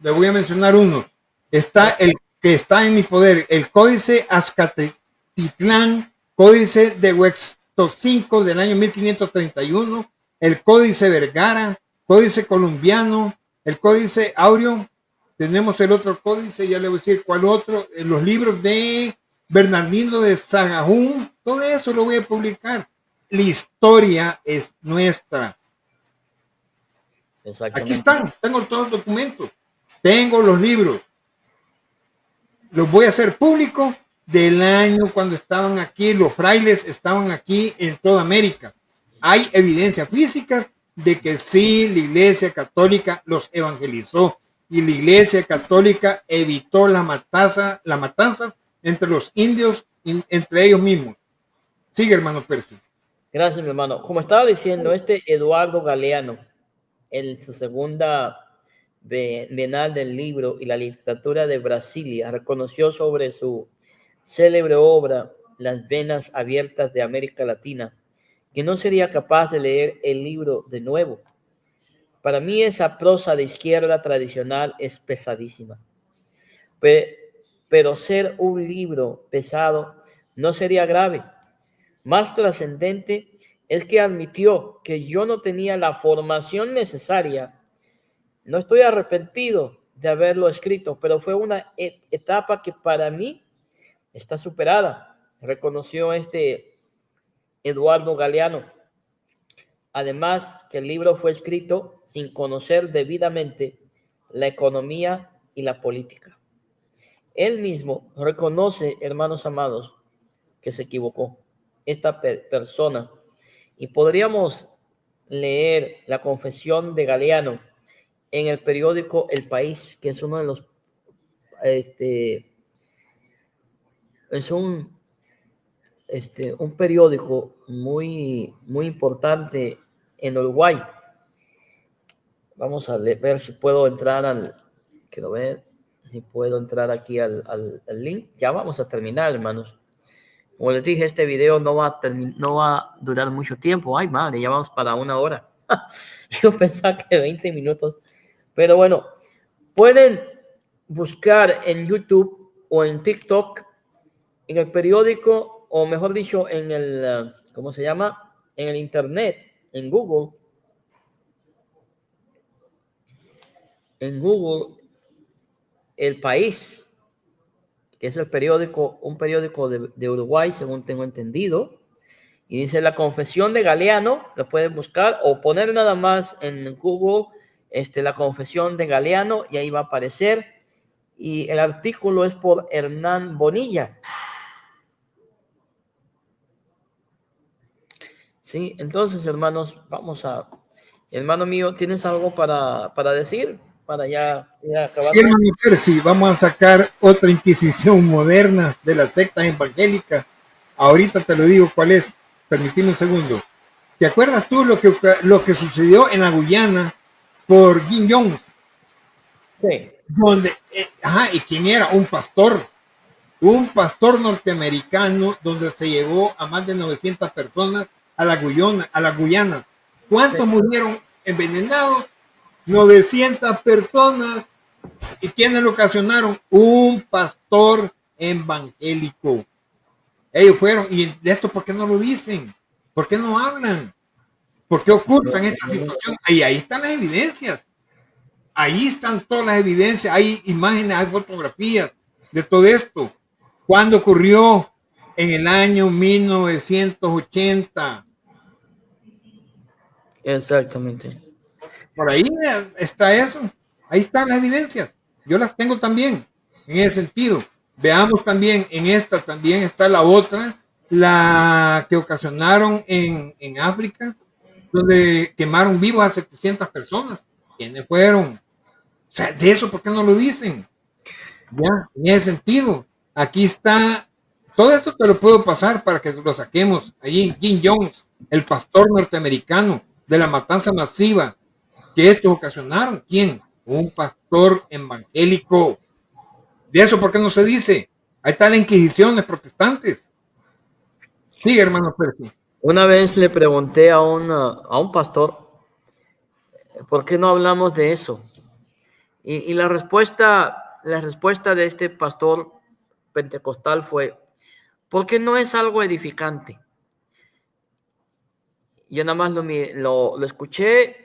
Le voy a mencionar uno. Está el que está en mi poder, el códice Azcatitlán, códice de Huextocinco del año 1531, el códice Vergara, códice colombiano, el códice Aureo. Tenemos el otro códice, ya le voy a decir cuál otro, los libros de Bernardino de Sahagún, todo eso lo voy a publicar. La historia es nuestra. Aquí están, tengo todos los documentos, tengo los libros. Los voy a hacer público del año cuando estaban aquí, los frailes estaban aquí en toda América. Hay evidencia física de que sí, la Iglesia Católica los evangelizó y la Iglesia Católica evitó las matanzas entre los indios, entre ellos mismos. Sigue, hermano Percy.
Gracias, mi hermano. Como estaba diciendo, Eduardo Galeano, en su segunda Bienal del Libro y la Literatura de Brasilia, reconoció sobre su célebre obra Las Venas Abiertas de América Latina que no sería capaz de leer el libro de nuevo. Para mí esa prosa de izquierda tradicional es pesadísima. Pero ser un libro pesado no sería grave. Más trascendente es que admitió que yo no tenía la formación necesaria. No estoy arrepentido de haberlo escrito, pero fue una etapa que para mí está superada, reconoció Eduardo Galeano. Además, que el libro fue escrito sin conocer debidamente la economía y la política. Él mismo reconoce, hermanos amados, que se equivocó esta persona. Y podríamos leer la confesión de Galeano en el periódico El País, que es uno de los, es un periódico muy, muy importante en Uruguay. Vamos a ver si puedo entrar quiero ver si puedo entrar aquí al link. Ya vamos a terminar, hermanos. Como les dije, este video no va a durar mucho tiempo. Ay, madre, ya vamos para 1 hora. Yo pensaba que 20 minutos. Pero bueno, pueden buscar en YouTube o en TikTok, en el periódico, o mejor dicho, en el, ¿cómo se llama? En el Internet, en Google. En Google, El País, que es un periódico de Uruguay, según tengo entendido, y dice la confesión de Galeano, lo pueden buscar o poner nada más en Google, la confesión de Galeano, y ahí va a aparecer, y el artículo es por Hernán Bonilla. Sí, entonces, hermanos, hermano mío, ¿tienes algo para decir? Para ya
Sí,
acabando.
hermano Percy, vamos a sacar otra inquisición moderna de las sectas evangélicas. Ahorita te lo digo cuál es. Permitime un segundo. ¿Te acuerdas tú lo que sucedió en la Guyana por Jim Jones?
Sí,
Donde, ¿y quién era? Un pastor norteamericano donde se llevó a más de 900 personas a la Guyana.
sí.
¿Cuántos murieron envenenados? 900 personas. ¿Y quiénes lo ocasionaron? Un pastor evangélico. Ellos fueron, y de esto, ¿por qué no lo dicen? ¿Por qué no hablan? ¿Por qué ocultan esta situación? Ahí están las evidencias. Ahí están todas las evidencias. Hay imágenes, hay fotografías de todo esto. ¿Cuándo ocurrió? En el año 1980.
Exactamente.
Por ahí está eso. Ahí están las evidencias. Yo las tengo también en ese sentido. Veamos también, en esta también está la otra, la que ocasionaron en África, donde quemaron vivos a 700 personas. ¿Quiénes fueron? O sea, de eso, ¿por qué no lo dicen? Ya, en ese sentido. Aquí está, todo esto te lo puedo pasar para que lo saquemos. Allí, Jim Jones, el pastor norteamericano de la matanza masiva que estos ocasionaron. ¿Quién? Un pastor evangélico. De eso, ¿por qué no se dice? Ahí está la Inquisición de protestantes. Sí, hermano Percy.
Una vez le pregunté a un pastor, ¿por qué no hablamos de eso? Y la respuesta de este pastor pentecostal fue, porque no es algo edificante. Yo nada más lo escuché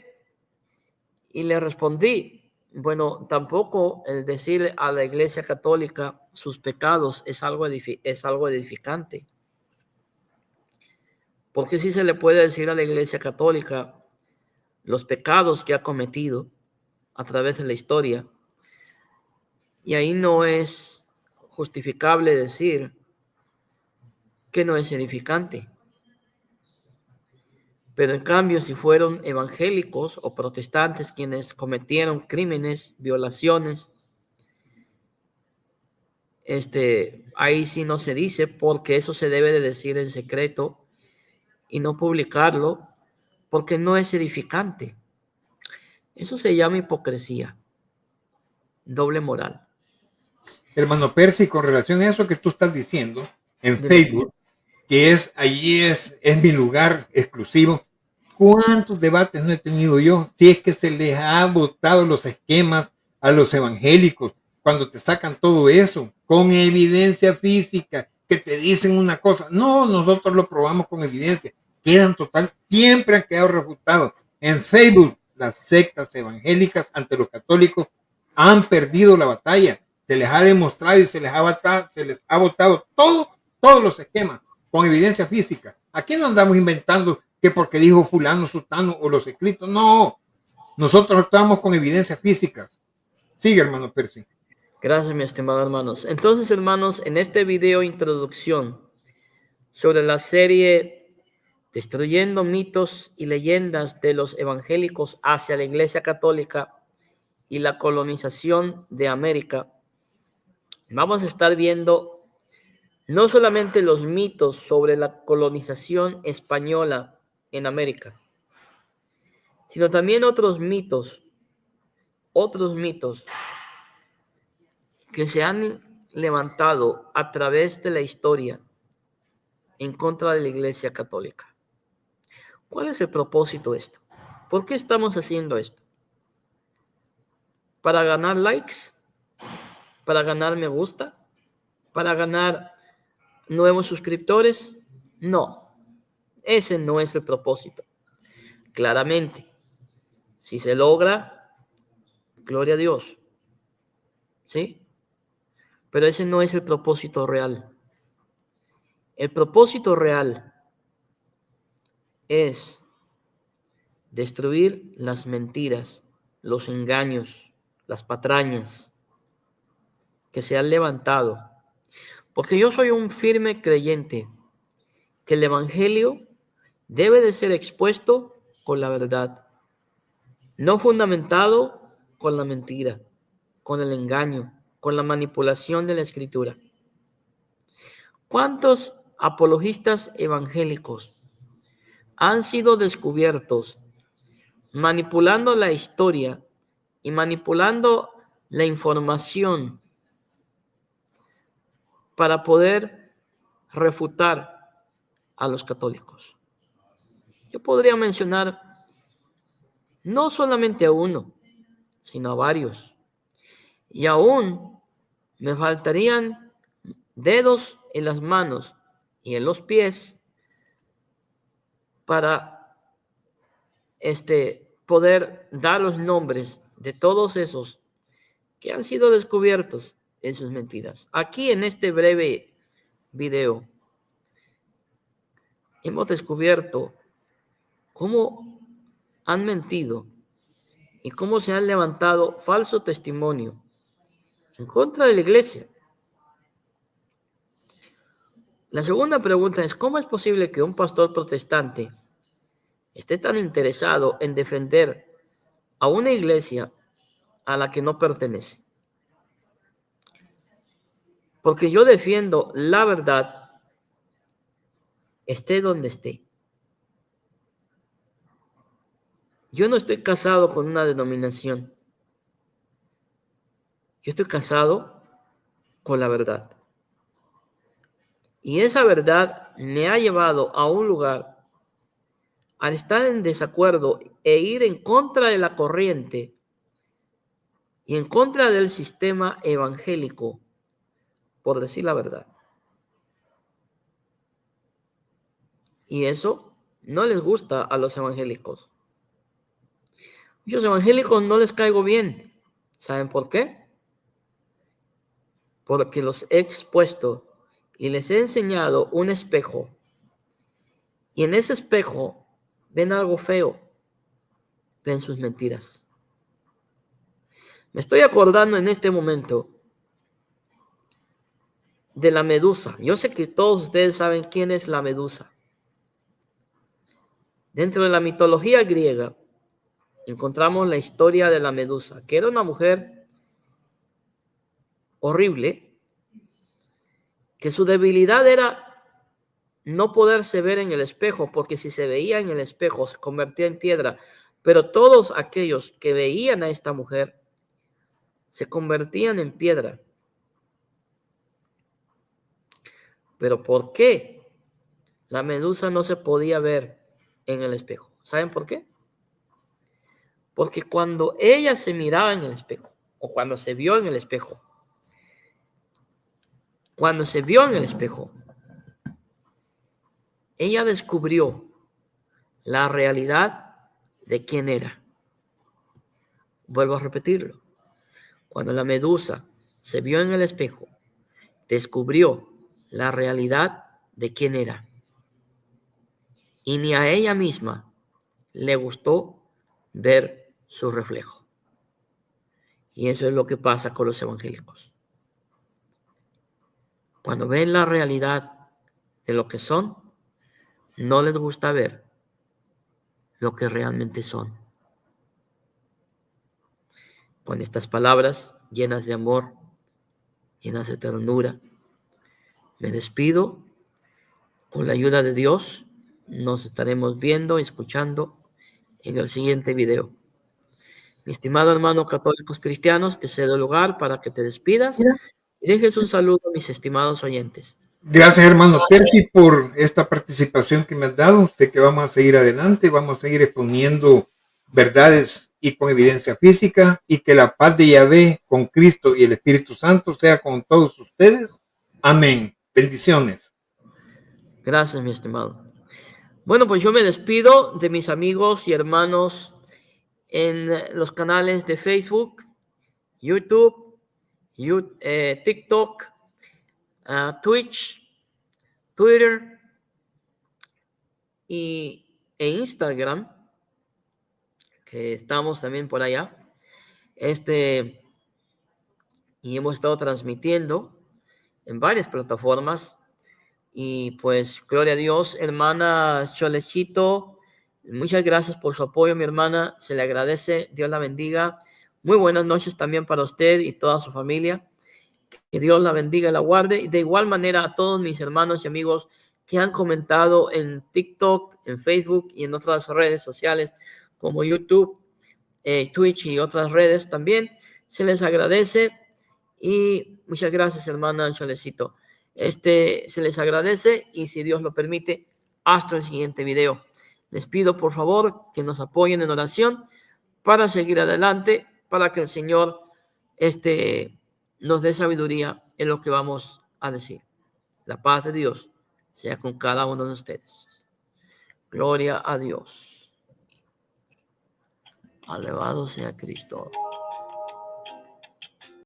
y le respondí, bueno, tampoco el decir a la Iglesia Católica sus pecados es algo edificante. Porque sí se le puede decir a la Iglesia Católica los pecados que ha cometido a través de la historia, y ahí no es justificable decir que no es edificante. Pero en cambio, si fueron evangélicos o protestantes quienes cometieron crímenes, violaciones, ahí sí no se dice, porque eso se debe de decir en secreto y no publicarlo, porque no es edificante. Eso se llama hipocresía, doble moral.
Hermano Percy, con relación a eso que tú estás diciendo en
Dime.
Facebook, que es mi lugar exclusivo. ¿Cuántos debates no he tenido yo? Si es que se les ha botado los esquemas a los evangélicos cuando te sacan todo eso con evidencia física, que te dicen una cosa. No, nosotros lo probamos con evidencia. Quedan total, siempre han quedado refutados. En Facebook, las sectas evangélicas ante los católicos han perdido la batalla. Se les ha demostrado y se les ha botado todos los esquemas con evidencia física. Aquí no andamos inventando que porque dijo fulano, sutano o los escritos. No, nosotros actuamos con evidencias físicas. Sigue, hermano Percy.
Gracias, mi estimado hermanos. Entonces, hermanos, en este video introducción sobre la serie Destruyendo mitos y leyendas de los evangélicos hacia la Iglesia Católica y la colonización de América, vamos a estar viendo no solamente los mitos sobre la colonización española en América, sino también otros mitos que se han levantado a través de la historia en contra de la Iglesia Católica. ¿Cuál es el propósito de esto? ¿Por qué estamos haciendo esto? ¿Para ganar likes? ¿Para ganar me gusta? ¿Para ganar nuevos suscriptores? No, ese no es el propósito. Claramente, si se logra, gloria a Dios, ¿sí? Pero ese no es el propósito real. El propósito real es destruir las mentiras, los engaños, las patrañas que se han levantado. Porque yo soy un firme creyente que el Evangelio debe de ser expuesto con la verdad, no fundamentado con la mentira, con el engaño, con la manipulación de la Escritura. ¿Cuántos apologistas evangélicos han sido descubiertos manipulando la historia y manipulando la información para poder refutar a los católicos? Yo podría mencionar no solamente a uno, sino a varios. Y aún me faltarían dedos en las manos y en los pies para poder dar los nombres de todos esos que han sido descubiertos en sus mentiras. Aquí en este breve video hemos descubierto cómo han mentido y cómo se han levantado falso testimonio en contra de la iglesia. La segunda pregunta es, ¿cómo es posible que un pastor protestante esté tan interesado en defender a una iglesia a la que no pertenece? Porque yo defiendo la verdad, esté donde esté. Yo no estoy casado con una denominación. Yo estoy casado con la verdad. Y esa verdad me ha llevado a un lugar al estar en desacuerdo e ir en contra de la corriente y en contra del sistema evangélico, por decir la verdad. Y eso no les gusta a los evangélicos. Muchos evangélicos no les caigo bien. ¿Saben por qué? Porque los he expuesto y les he enseñado un espejo. Y en ese espejo ven algo feo. Ven sus mentiras. Me estoy acordando en este momento de la medusa. Yo sé que todos ustedes saben quién es la medusa. Dentro de la mitología griega encontramos la historia de la medusa, que era una mujer horrible, que su debilidad era no poderse ver en el espejo, porque si se veía en el espejo se convertía en piedra. Pero todos aquellos que veían a esta mujer se convertían en piedra. ¿Pero por qué la medusa no se podía ver en el espejo? ¿Saben por qué? Porque cuando ella se miraba en el espejo, o cuando se vio en el espejo, ella descubrió la realidad de quién era. Vuelvo a repetirlo. Cuando la medusa se vio en el espejo, descubrió la realidad de quién era. Y ni a ella misma le gustó ver su reflejo. Y eso es lo que pasa con los evangélicos. Cuando ven la realidad de lo que son, no les gusta ver lo que realmente son. Con estas palabras llenas de amor, llenas de ternura, me despido. Con la ayuda de Dios, nos estaremos viendo, escuchando en el siguiente video. Mi estimado hermano católicos cristianos, te cedo el lugar para que te despidas y dejes un saludo a mis estimados oyentes.
Gracias, hermano Percy, por esta participación que me has dado. Sé que vamos a seguir adelante, vamos a seguir exponiendo verdades y con evidencia física, y que la paz de Yahvé con Cristo y el Espíritu Santo sea con todos ustedes. Amén. Bendiciones.
Gracias, mi estimado. Bueno, pues yo me despido de mis amigos y hermanos en los canales de Facebook, YouTube, TikTok, Twitch, Twitter e Instagram, que estamos también por allá. Y hemos estado transmitiendo en varias plataformas Y pues, gloria a Dios, hermana Cholecito, muchas gracias por su apoyo, mi hermana, se le agradece, Dios la bendiga. Muy buenas noches también para usted y toda su familia. Que Dios la bendiga y la guarde. Y de igual manera a todos mis hermanos y amigos que han comentado en TikTok, en Facebook y en otras redes sociales como YouTube, Twitch y otras redes también. Se les agradece y muchas gracias, hermana Cholecito. Se les agradece y si Dios lo permite, hasta el siguiente video. Les pido por favor que nos apoyen en oración para seguir adelante, para que el Señor nos dé sabiduría en lo que vamos a decir. La paz de Dios sea con cada uno de ustedes. Gloria a Dios. Alabado sea Cristo.